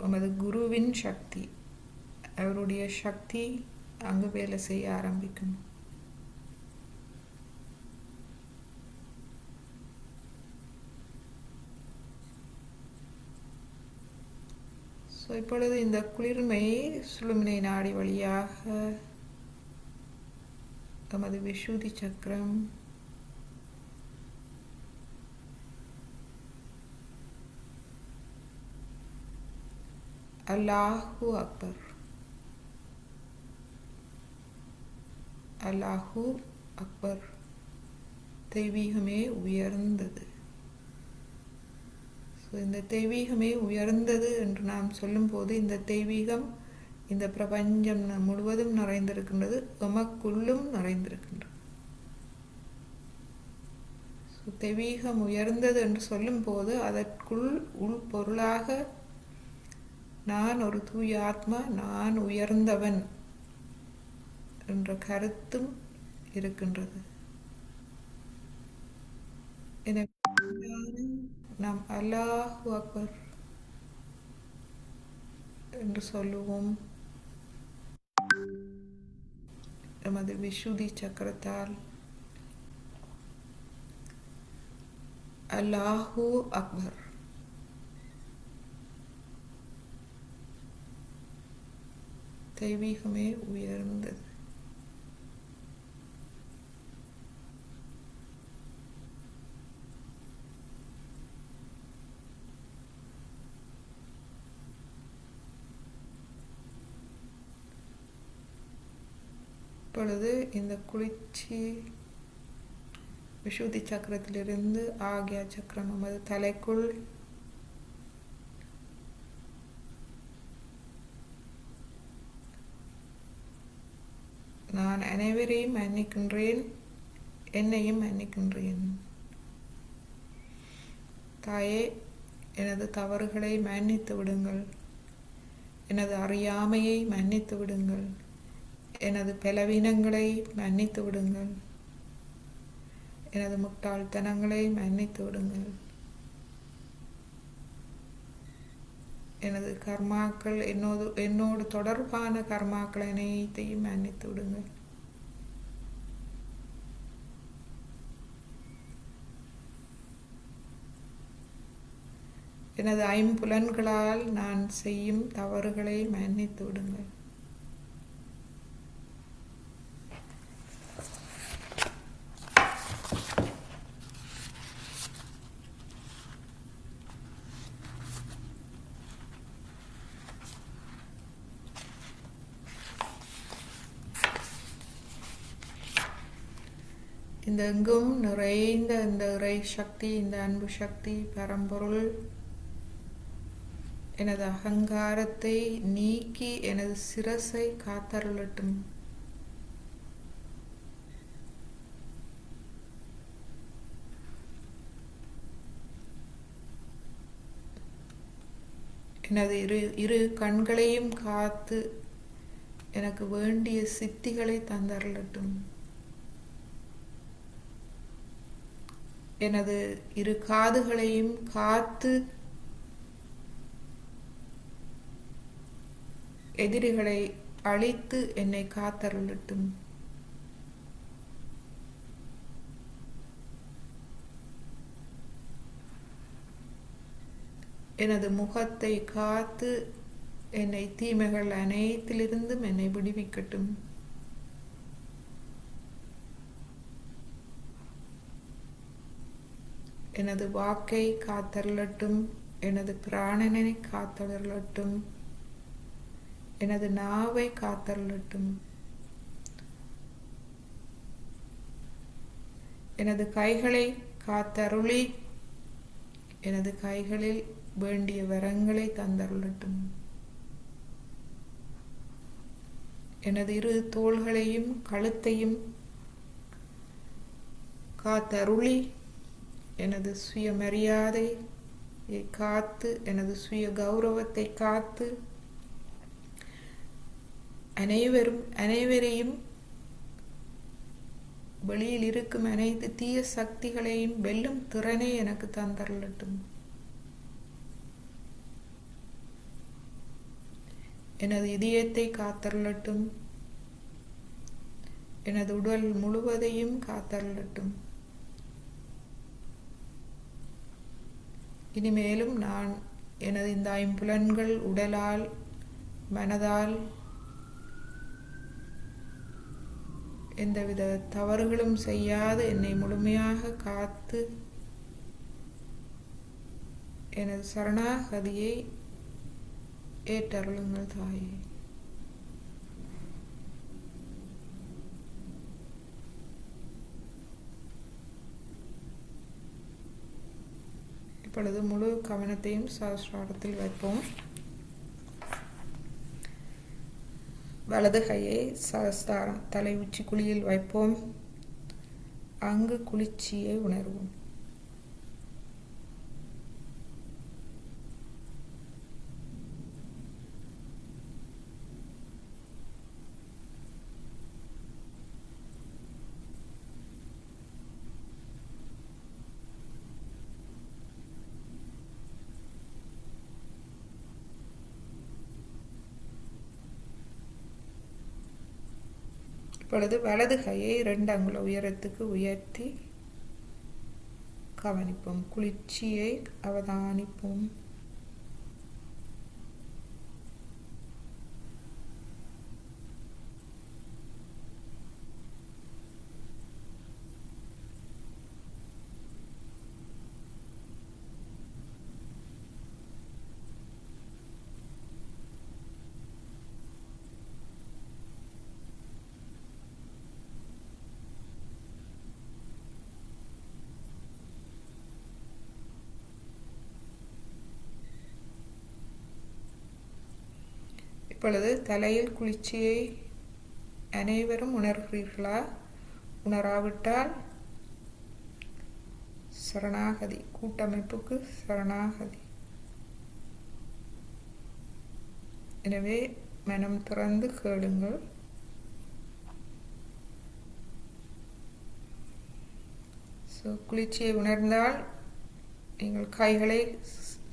உமது குருவின் சக்தி. அவருடைய சக்தி அங்கு வேலை செய்ய ஆரம்பிக்கும். ஸோ இப்பொழுது இந்த குளிர்மை சுழுமினை நாடி வழியாக தமது விசுதி சக்கரம், அல்லாஹு அக்பர், அல்லாஹு அக்பர். தெய்வீகமே உயர்ந்தது. இந்த தெய்வீகமே உயர்ந்தது என்று நாம் சொல்லும்போது, இந்த தெய்வீகம் இந்த பிரபஞ்சம் முழுவதும் நிறைந்திருக்கின்றது, எமக்குள்ளும் நிறைந்திருக்கின்றது. தெய்வீகம் உயர்ந்தது என்று சொல்லும்போது அதற்குள் உள்பொருளாக நான் ஒரு தூய ஆத்மா, நான் உயர்ந்தவன் என்ற கருத்தும் இருக்கின்றது. எனவே நாம் அல்லாஹு அக்பர் என்று சொல்லுவோம். நமது விசுதி சக்கரத்தால் அல்லாஹு அக்பர், தெய்வீகமே உயர்ந்தது. இப்பொழுது இந்த குளிர்ச்சி விசுத்தி சக்கரத்திலிருந்து ஆக்யா சக்கரம் நமது தலைக்குள் நான் அனைவரையும் மன்னிக்கின்றேன், என்னையும் மன்னிக்கின்றேன். தாயே, எனது தவறுகளை மன்னித்து விடுங்கள், எனது அறியாமையை மன்னித்து விடுங்கள், எனது பலவீனங்களை மன்னித்து விடுங்கள், எனது முட்டாள்தனங்களை மன்னித்து விடுங்கள், எனது கர்மாக்கள் என்னோடு தொடர்பான கர்மாக்கள் அனைத்தையும் மன்னித்து விடுங்கள். எனது ஐம்புலன்களால் நான் செய்யும் தவறுகளை மன்னித்து விடுங்கள். இந்த எங்கும் நிறைந்த இந்த இறை சக்தி, இந்த அன்பு சக்தி, பரம்பொருள் எனது அகங்காரத்தை நீக்கி எனது சிரசை காத்தருளட்டும். எனது இரு கண்களையும் காத்து எனக்கு வேண்டிய சித்திகளை தந்தருளட்டும். எனது இரு காதுகளையும் காத்து எதிரிகளை அழித்து என்னை காத்தருளட்டும். எனது முகத்தை காத்து என்னை தீமைகள் அனைத்திலிருந்தும் என்னை விடுவிக்கட்டும். எனது வாக்கை காத்தருளட்டும், எனது பிராணனை காத்தருளட்டும், எனது நாவை காத்தருளட்டும், எனது கைகளை காத்தருளி எனது கைகளில் வேண்டிய வரங்களை தந்தருளட்டும். எனது இரு தோள்களையும் கழுத்தையும் காத்தருளி எனது சுயமரியாதையை காத்து, எனது சுய கௌரவத்தை காத்து, அனைவரையும் வெளியில் இருக்கும் அனைத்து தீய சக்திகளையும் வெல்லும் திறனை எனக்கு தந்தருளட்டும். எனது இதயத்தை காத்தருளட்டும், எனது உடல் முழுவதையும் காத்தருளட்டும். இனிமேலும் நான் எனது இந்த ஐம்புலன்கள் உடலால் மனதால் எந்தவித தவறுகளும் செய்யாது என்னை முழுமையாக காத்து எனது சரணாகதியை ஏற்றருளுங்கள் தாயே. இப்பொழுது முழு கவனத்தையும் சஹஸ்ராரத்தில் வைப்போம். வலது கையை சஹஸ்ராரம் தலை உச்சி குழியில் வைப்போம். அங்கு குளிர்ச்சியை உணர்வோம். இப்பொழுது வலது கையை 2 அங்குல உயரத்துக்கு உயர்த்தி கவனிப்போம். குளிர்ச்சியை அவதானிப்போம். இப்பொழுது தலையில் குளிர்ச்சியை அனைவரும் உணர்கிறீர்களா? உணராவிட்டால் சரணாகதி, கூட்டமைப்புக்கு சரணாகதி. எனவே மனம் திறந்து கேளுங்கள். குளிர்ச்சியை உணர்ந்தால் நீங்கள் கைகளை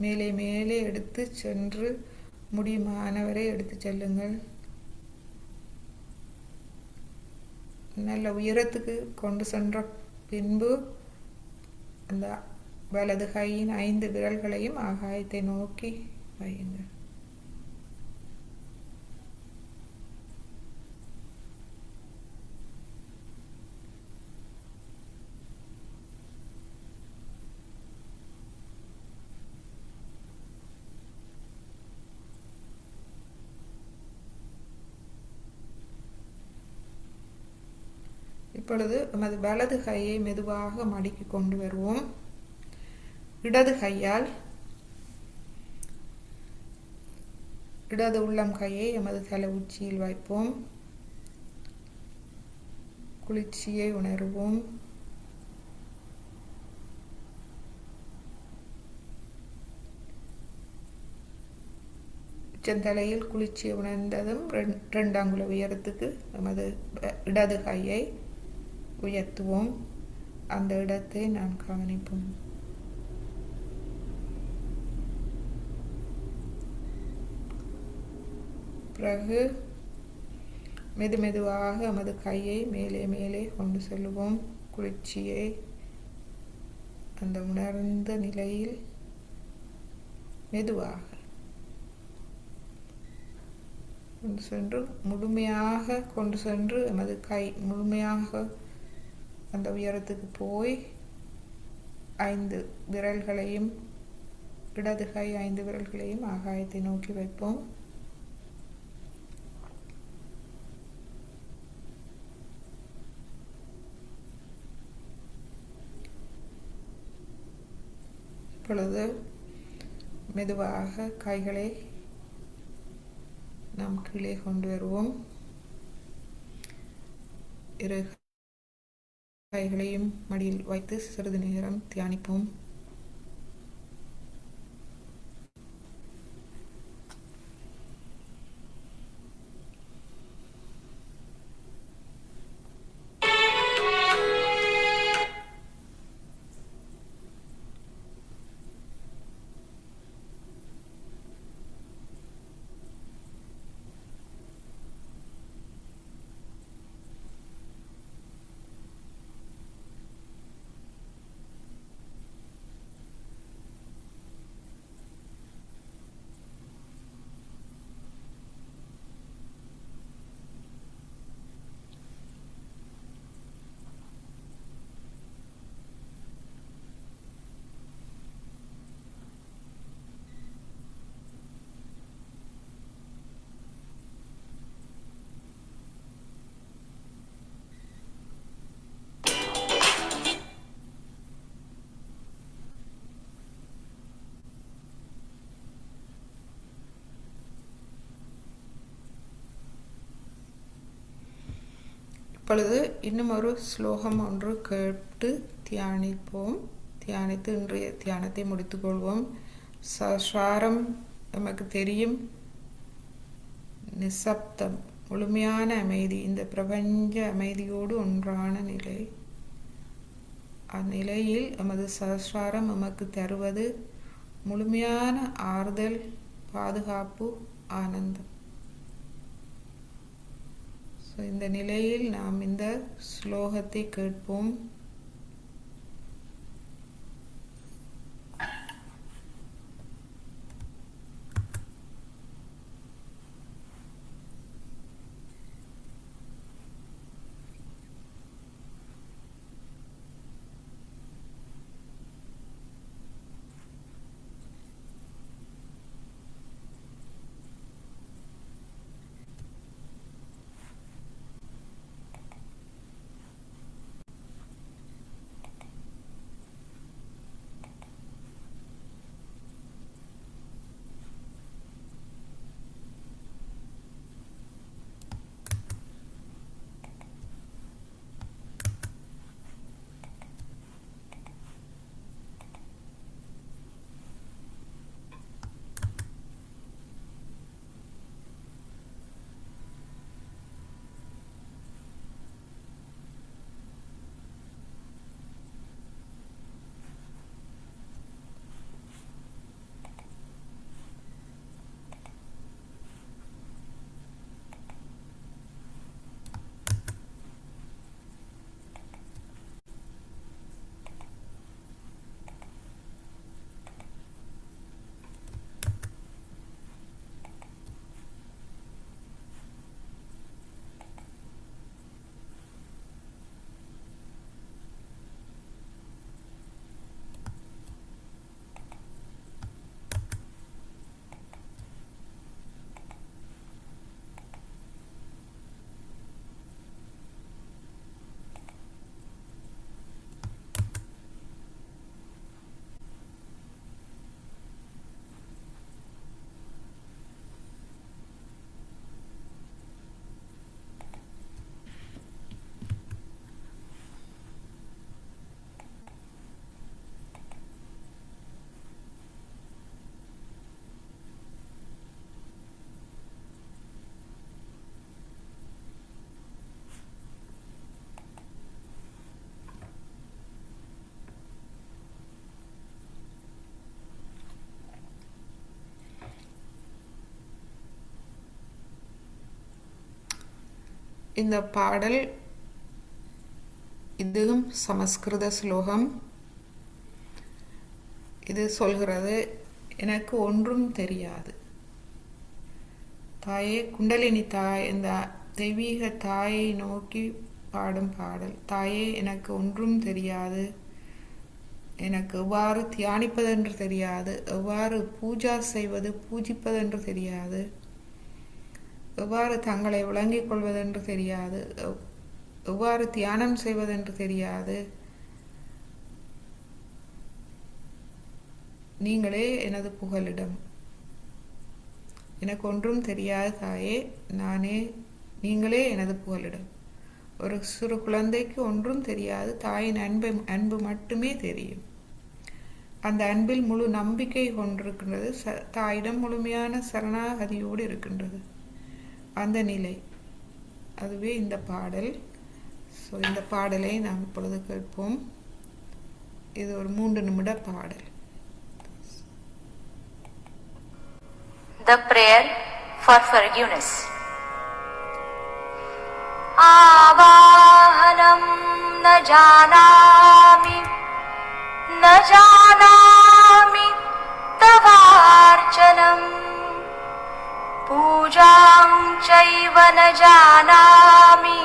மேலே மேலே எடுத்து சென்று முடியுமானவரை எடுத்து செல்லுங்கள். நல்ல உயரத்துக்கு கொண்டு சென்ற பின்பு அந்த வலது கையின் 5 விரல்களையும் ஆகாயத்தை நோக்கி வையுங்கள். இப்பொழுது நமது வலது கையை மெதுவாக மடக்கி கொண்டு வருவோம். இடது கையால் இடது உள்ளம் கையை எமது தலை உச்சியில் வைப்போம். குளிர்ச்சியை உணர்வோம். உச்சந்தலையில் குளிர்ச்சியை உணர்ந்ததும் 2 அங்குல உயரத்துக்கு நமது இடது கையை உயர்த்துவோம். அந்த இடத்தை நாம் கவனிப்போம். பிறகு மெதுமெதுவாக நமது கையை மேலே மேலே கொண்டு செல்வோம். குளிர்ச்சியை அந்த உணர்ந்த நிலையில் மெதுவாக கொண்டு சென்று முழுமையாக கொண்டு சென்று நமது கை முழுமையாக அந்த உயரத்துக்கு போய் 5 விரல்களையும் இடது கை 5 விரல்களையும் ஆகாயத்தை நோக்கி வைப்போம். இப்பொழுது மெதுவாக கைகளை நாம் கீழே கொண்டு வருவோம். இரு கைகளையும் மடியில் வைத்து சிறிது நேரம் தியானிப்போம். இப்பொழுது இன்னும் ஒரு ஸ்லோகம் ஒன்று கேட்டு தியானிப்போம். தியானித்து இன்றைய தியானத்தை முடித்துக்கொள்வோம். சஹஸ்ராரம் நமக்கு தெரியும், நிசப்தம், முழுமையான அமைதி, இந்த பிரபஞ்ச அமைதியோடு ஒன்றான நிலை. அந்நிலையில் நமது சஹஸ்ராரம் நமக்கு தருவது முழுமையான ஆறுதல், பாதுகாப்பு, ஆனந்தம். இந்த நிலையில் நாம் இந்த ஸ்லோகத்தை கேட்போம். இந்த பாடல் இதுவும் சமஸ்கிருத ஸ்லோகம். இது சொல்கிறது, எனக்கு ஒன்றும் தெரியாது. தாயே, குண்டலினி தாய், இந்த தெய்வீக தாயை நோக்கி பாடும் பாடல். தாயே, எனக்கு ஒன்றும் தெரியாது, எனக்கு எவ்வாறு தியானிப்பதென்று தெரியாது, எவ்வாறு பூஜா செய்வது பூஜிப்பதென்று தெரியாது, எவ்வாறு தங்களை விளங்கிக் கொள்வதென்று தெரியாது, எவ்வாறு தியானம் செய்வதென்று தெரியாது. நீங்களே எனது புகலிடம். எனக்கு ஒன்றும் தெரியாது தாயே, நீங்களே எனது புகலிடம். ஒரு சிறு குழந்தைக்கு ஒன்றும் தெரியாது, தாயின் அன்பு மட்டுமே தெரியும். அந்த அன்பில் முழு நம்பிக்கை கொண்டிருக்கின்றது, தாயிடம் முழுமையான சரணாகதியோடு இருக்கின்றது. அந்த நிலை, அதுவே இந்த பாடல். ஸோ இந்த பாடலை நாம் இப்பொழுது கேட்போம். இது ஒரு 3 நிமிட பாடல்.
The prayer for forgiveness. Avahanam na janami tavarchanam pujam chaiva na janami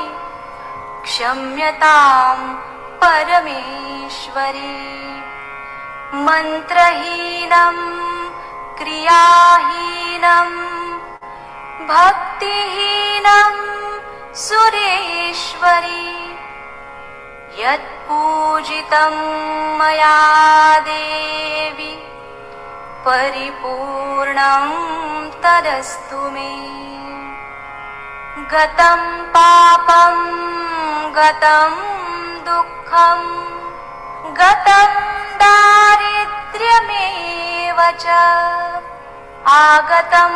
kshamyatam parameshwari mantrahinam kriyahinam bhaktihinam sureshwari yat pujitam maya devi paripurnam tadastu me gatam papam gatam dukkham gatam daridryameva cha agatam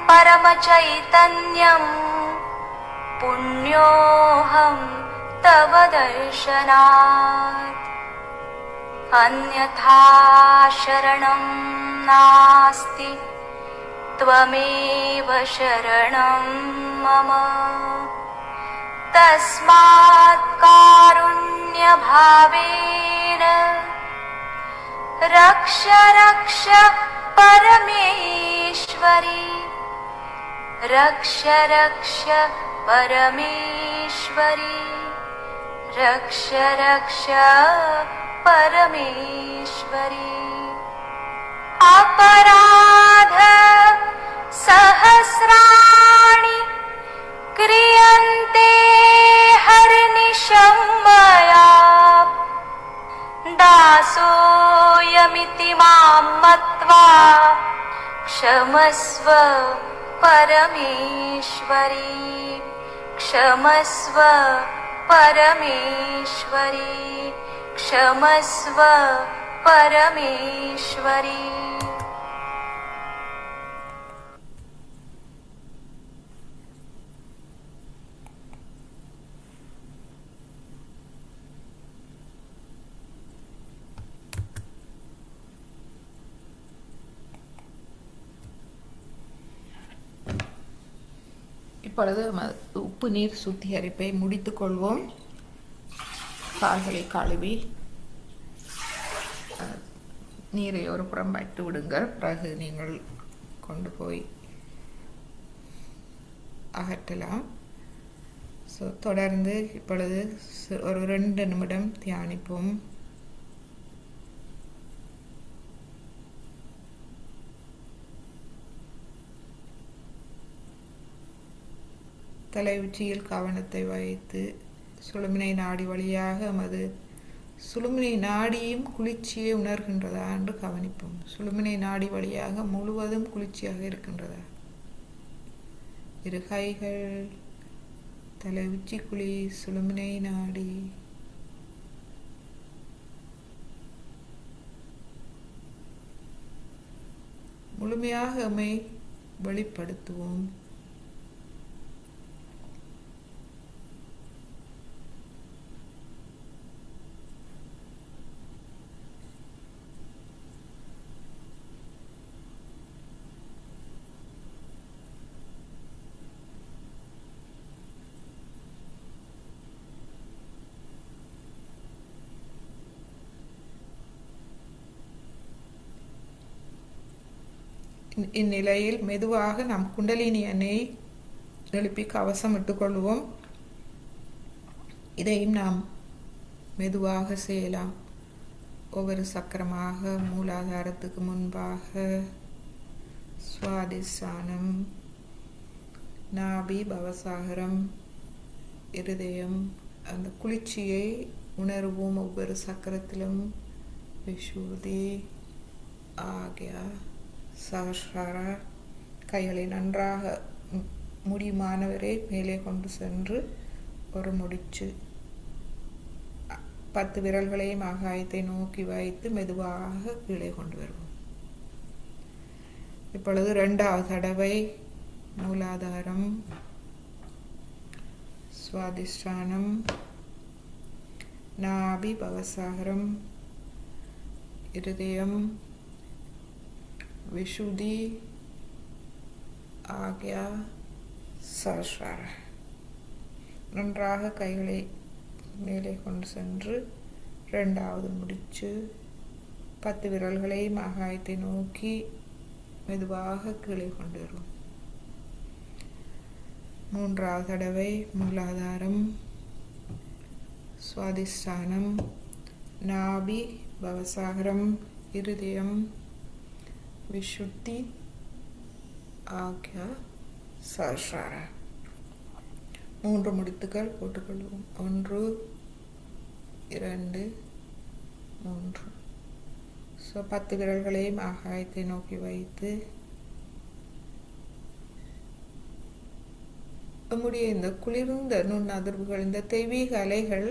paramachaitanyam punyoham tava darshanat anyatha sharanam nasti tvameva sharanam mama tasmat karunya bhavena raksha raksha parameshwari raksha raksha parameshwari raksha raksha parameshwari aparadha sahasrani kriyante harnisham maya dasoyamiti mam matva kshamasva parameshwari kshamasva parameshwari kshamasva parameshwari.
இப்பொழுது உப்பு நீர் சுத்திகரிப்பை முடித்துக் கொள்வோம். கால்களை கழுவி நீரை ஒரு புறம் வைத்து விடுங்கள். பிறகு நீங்கள் கொண்டு போய் அகற்றலாம். ஸோ தொடர்ந்து இப்பொழுது ஒரு 2 நிமிடம் தியானிப்போம். தலை உச்சியில் கவனத்தை வைத்து சுழுமினை நாடி வழியாக சுழுமினை நாடியும் குளிர்ச்சியை உணர்கின்றதா என்று கவனிப்போம். சுழுமினை நாடி வழியாக முழுவதும் குளிர்ச்சியாக இருக்கின்றதா? இரு கைகள், தலை உச்சி குழி, சுழுமினை நாடி. முழுமையாக எம்மை வெளிப்படுத்துவோம். இந்நிலையில் மெதுவாக நாம் குண்டலினி எண்ணெயை எழுப்பி கவசம் இட்டுக்கொள்வோம். இதையும் நாம் மெதுவாக செய்யலாம். ஒவ்வொரு சக்கரமாக மூலாதாரத்துக்கு முன்பாக சுவாதிஷ்டானம், நாபி, பவசாகரம், இருதயம், அந்த குளிர்ச்சியை உணர்வோம். ஒவ்வொரு சக்கரத்திலும் விஷுதி, ஆக்யா, சஹஸ்ரார. கைகளை நன்றாக முடியுமானவரை மேலே கொண்டு சென்று ஒரு முடிச்சு 10 விரல்களையும் ஆகாயத்தை நோக்கி வைத்து மெதுவாக கீழே கொண்டு வருவோம். இப்பொழுது 2வது தடவை மூலாதாரம், சுவாதிஷ்டானம், நாபி, பவசாகரம், இருதயம், விஷுதி, ஆக்யா, சஹஸ்ரார. நன்றாக கைகளை மேலே கொண்டு சென்று 2வது முடிச்சு 10 விரல்களையும் ஆகாயத்தை நோக்கி மெதுவாக கீழே கொண்டு வருவோம். 3வது தடவை மூலாதாரம், சுவாதிஷ்டானம், நாபி, பவசாகரம், இருதயம், விஷுத்தி, ஆக்யா, சஹஸ்ரார. 3 முடித்துக்கள் போட்டுக்கொள்வோம். 1 2 3. 10 விரல்களையும் ஆகாயத்தை நோக்கி வைத்து நம்முடைய இந்த குளிர்ந்த நுண்ணதிர்வுகள், இந்த தெய்வீக அலைகள்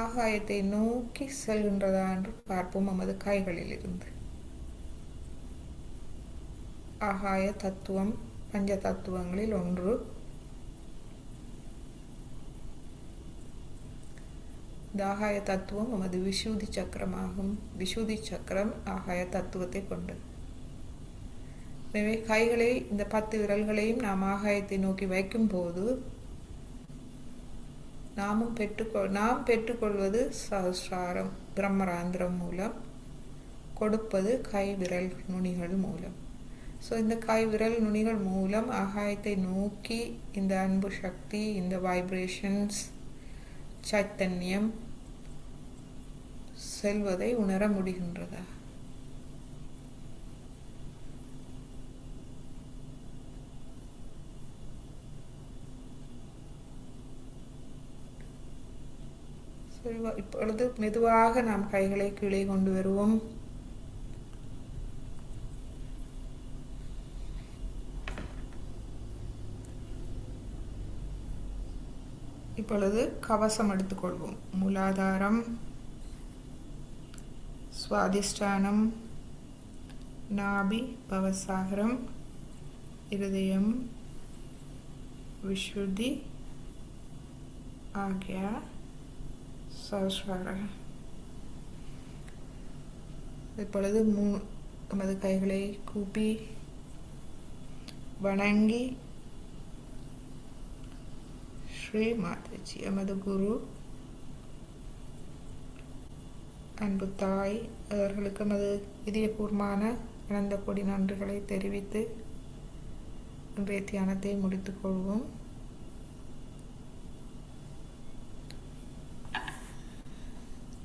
ஆகாயத்தை நோக்கி செல்கின்றதா என்று பார்ப்போம். நமது கைகளில் இருந்து ஆகாய தத்துவம் பஞ்ச தத்துவங்களில் ஒன்று. இந்த ஆகாய தத்துவம் நமது விஷுதி சக்கரமாகும். விஷுதி சக்கரம் ஆகாய தத்துவத்தை கொண்டது. எனவே கைகளை, இந்த 10 விரல்களையும் நாம் ஆகாயத்தை நோக்கி வைக்கும்போது நாம் பெற்றுக்கொள்வது சஹஸ்ராரம் பிரம்மராந்திரம் மூலம், கொடுப்பது கை விரல் நுனிகள் மூலம். ஸோ இந்த கை விரல் நுனிகள் மூலம் ஆகாயத்தை நோக்கி இந்த அன்பு சக்தி, இந்த வைப்ரேஷன்ஸ், சைத்தன்யம் செல்வதை உணர முடிகின்றதா? இப்பொழுது மெதுவாக நாம் கைகளை கீழே கொண்டு வருவோம். இப்பொழுது கவசம் எடுத்துக்கொள்வோம். மூலாதாரம், சுவாதிஷ்டானம், நாபி, பவசாகரம், இருதயம், விஷுதி, ஆக்யா, சஹஸ்ரார. இப்பொழுது நமது கைகளை கூப்பி வணங்கி ஸ்ரீ மாதாஜி, எமது குரு, அன்பு தாய் அவர்களுக்கு எமது இதயபூர்வமான இழந்த கொடி நன்றிகளை தெரிவித்து இன்றைய தியானத்தை முடித்துக் கொள்வோம்.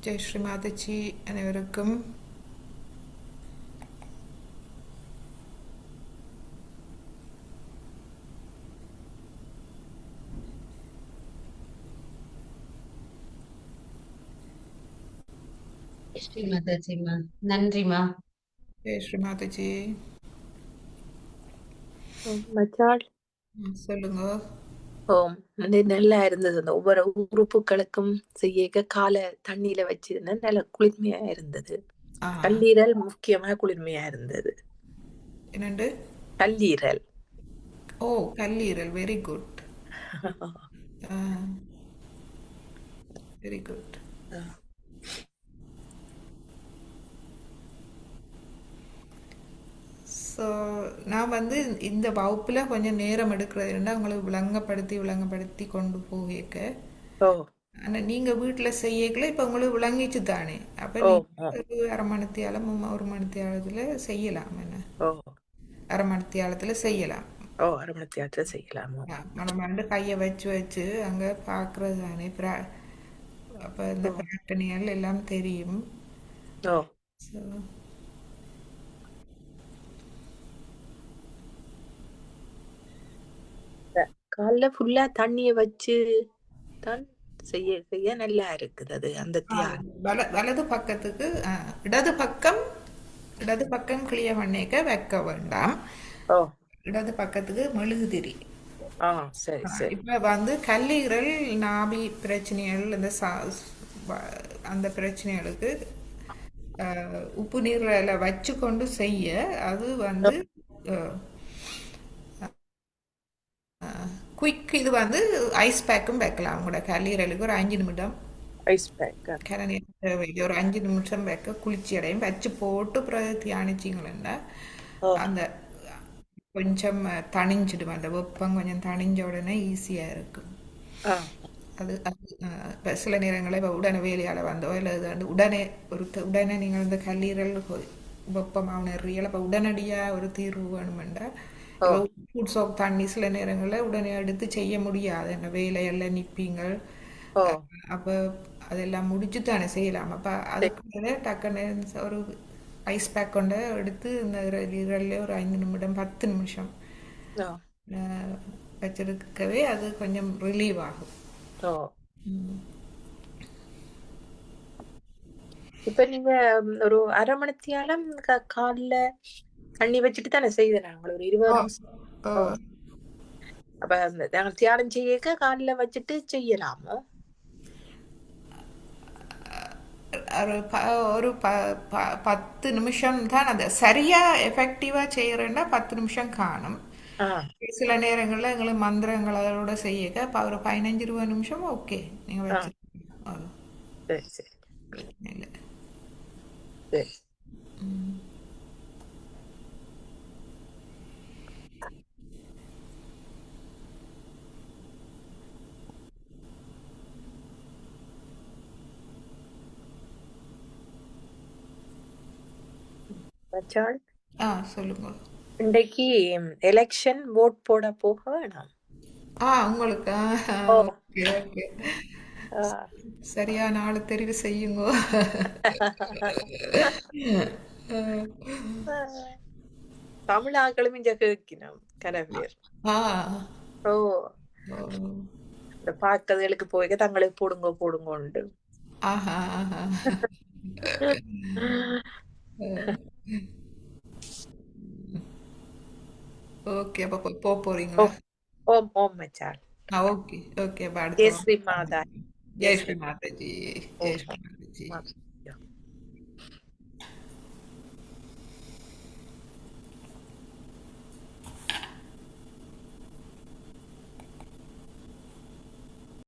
ஜெய் ஸ்ரீ மாதாஜி. அனைவருக்கும்
ஸ்ரீ மாதாஜிமா, நன்றிமா.
ஜெய் ஸ்ரீ மாதாஜி.
மச்சாள்,
சொல்லுங்க.
ஓம். அது நல்லா இருந்தது. அந்த ஒவ்வொரு உறுப்புகளுக்கும் செய்ய காலை தண்ணியில வச்சிருந்தேன். நல்ல குளிர்மையா இருந்தது. கல்லீரல் முக்கியமா குளிர்மையா இருந்தது.
என்னண்டு?
கல்லீரல்.
ஓ, கல்லீரல். Very good, very good. So நான் இந்த வகுப்பில் கொஞ்சம் நேரம் எடுக்கிறதுனா உங்களுக்கு விளங்கப்படுத்தி கொண்டு போக. ஆனால் நீங்கள் வீட்டில் செய்யக்கல இப்போ உங்களுக்கு விளங்கிச்சு தானே. அப்போ நீங்கள் 1/2 மணித்தியாலம் 1 மணித்தியாலத்தில் செய்யலாம். என்ன
ஓ
அரை மணித்தியாலத்தில் செய்யலாம்.
ஓ அரை மணி தியாலத்துல செய்யலாமோ?
நம்ம ரெண்டு கையை வச்சு வச்சு அங்கே பார்க்குறது தானே அப்போ இந்த
ஓ
பிரார்த்தனைகள் எல்லாம் தெரியும்.
ஓ
ஸோ
காலைல ஃபுல்லா தண்ணிய வச்சு தான் செய்ய செய்ய நல்லா இருக்குது அது அந்த தியானம்.
வலது பக்கத்துக்கு இடது பக்கம் கிளிய பண்ணேக்க வைக்க வேண்டாம்.
ஓ
இடது பக்கத்துக்கு மெழுகுதிரி.
ஆ சரி சரி.
இப்போ வந்து கல்லீரல் நாபி பிரச்சனைகள் அந்த பிரச்சனைகளுக்கு உப்பு நீரில் வச்சு கொண்டு செய்ய அது வந்து குயிக். இது வந்து ஐஸ் பேக்கும் வைக்கலாம். உங்களோட கல்லீரலுக்கு ஒரு 5 நிமிடம்
ஐஸ் பேக்.
கரநீர் தேவையில்லை. ஒரு 5 நிமிஷம் வைக்க குளிர்ச்சி அடையும். வச்சு போட்டு பிறகு தியானிச்சிங்களா
ஓ
அந்த கொஞ்சம் தணிஞ்சிடும். அந்த வெப்பம் கொஞ்சம் தணிஞ்ச உடனே ஈஸியாக இருக்கும்.
ஆ
அது இப்போ சில நேரங்களில் இப்போ உடனே வேலையால் வந்தோ இல்லை இது வந்து உடனே உடனே நீங்கள் இந்த கல்லீரல் வெப்பமாக உணர்றீங்க. இப்போ உடனடியாக ஒரு தீர்வு வேணுமெண்டா
ஓ
இப்போ ஃபுட் சோப் தண்ணி சில நேரங்களில் உடனே எடுத்து செய்ய முடியாது. என்ன வேலையெல்லாம் நிற்பீங்கள்.
ஓ
அப்போ அதெல்லாம் முடிச்சு தானே செய்யலாம். அப்போ அதுக்கு டக்குன்னு ஒரு ஐஸ் பேக் கொண்டு எடுத்து இந்த இரல்லே ஒரு 5 நிமிடம் 10 நிமிஷம்
ஓ
வச்சிருக்கவே அது கொஞ்சம் ரிலீவ் ஆகும்.
ஓ இப்ப நீங்க ஒரு அரை மணி தியாலம் காலைல தண்ணி வச்சுட்டு தானே செய்யறாங்க ஒரு 20 நிமிஷம். ஓ அப்ப நாங்க தியானம் செய்ய காலைல வச்சுட்டு செய்யலாமோ?
ஒரு 10 நிமிஷம் தான். அது சரியா எஃபெக்டிவா செய்யறேன்னா 10 நிமிஷம் காணும்.
ஆ
சில நேரங்களில் எங்களுக்கு மந்திரங்களோட செய்ய ஒரு 15-20 நிமிஷம் ஓகே நீங்க
ஆ
வச்சிருக்கீங்க.
சரி சரி
இல்லை.
சரி. மச்சான்,
சொல்லுங்க.
இன்றைக்கு எலெக்ஷன் ஓட் போட போக வேணாம்.
உங்களுக்கு
ஓ
ஓகே ஓகே.
ஆ.
சரியான ஆளு தெரிவு செய்யுங்க.
தமிழ் ஆக்களும் இங்க கேட்கணும் கனவியர்.
ஆ
ஓ
ஓ.
இந்த பாக்கதுகளுக்கு போய் தங்களுக்கு போடுங்க போடுங்க.
ஆஹா ஆஹா. ஓகே அப்போ போறீங்களா?
ஓம் ஓம் மச்சான்.
Okay okay.
ஜெய் ஸ்ரீ மாதா.
ஜெய் ஸ்ரீ மாதாஜி. ஜெய்
ஓம்
ஸ்ரீ மாதாஜி.
ஓம்.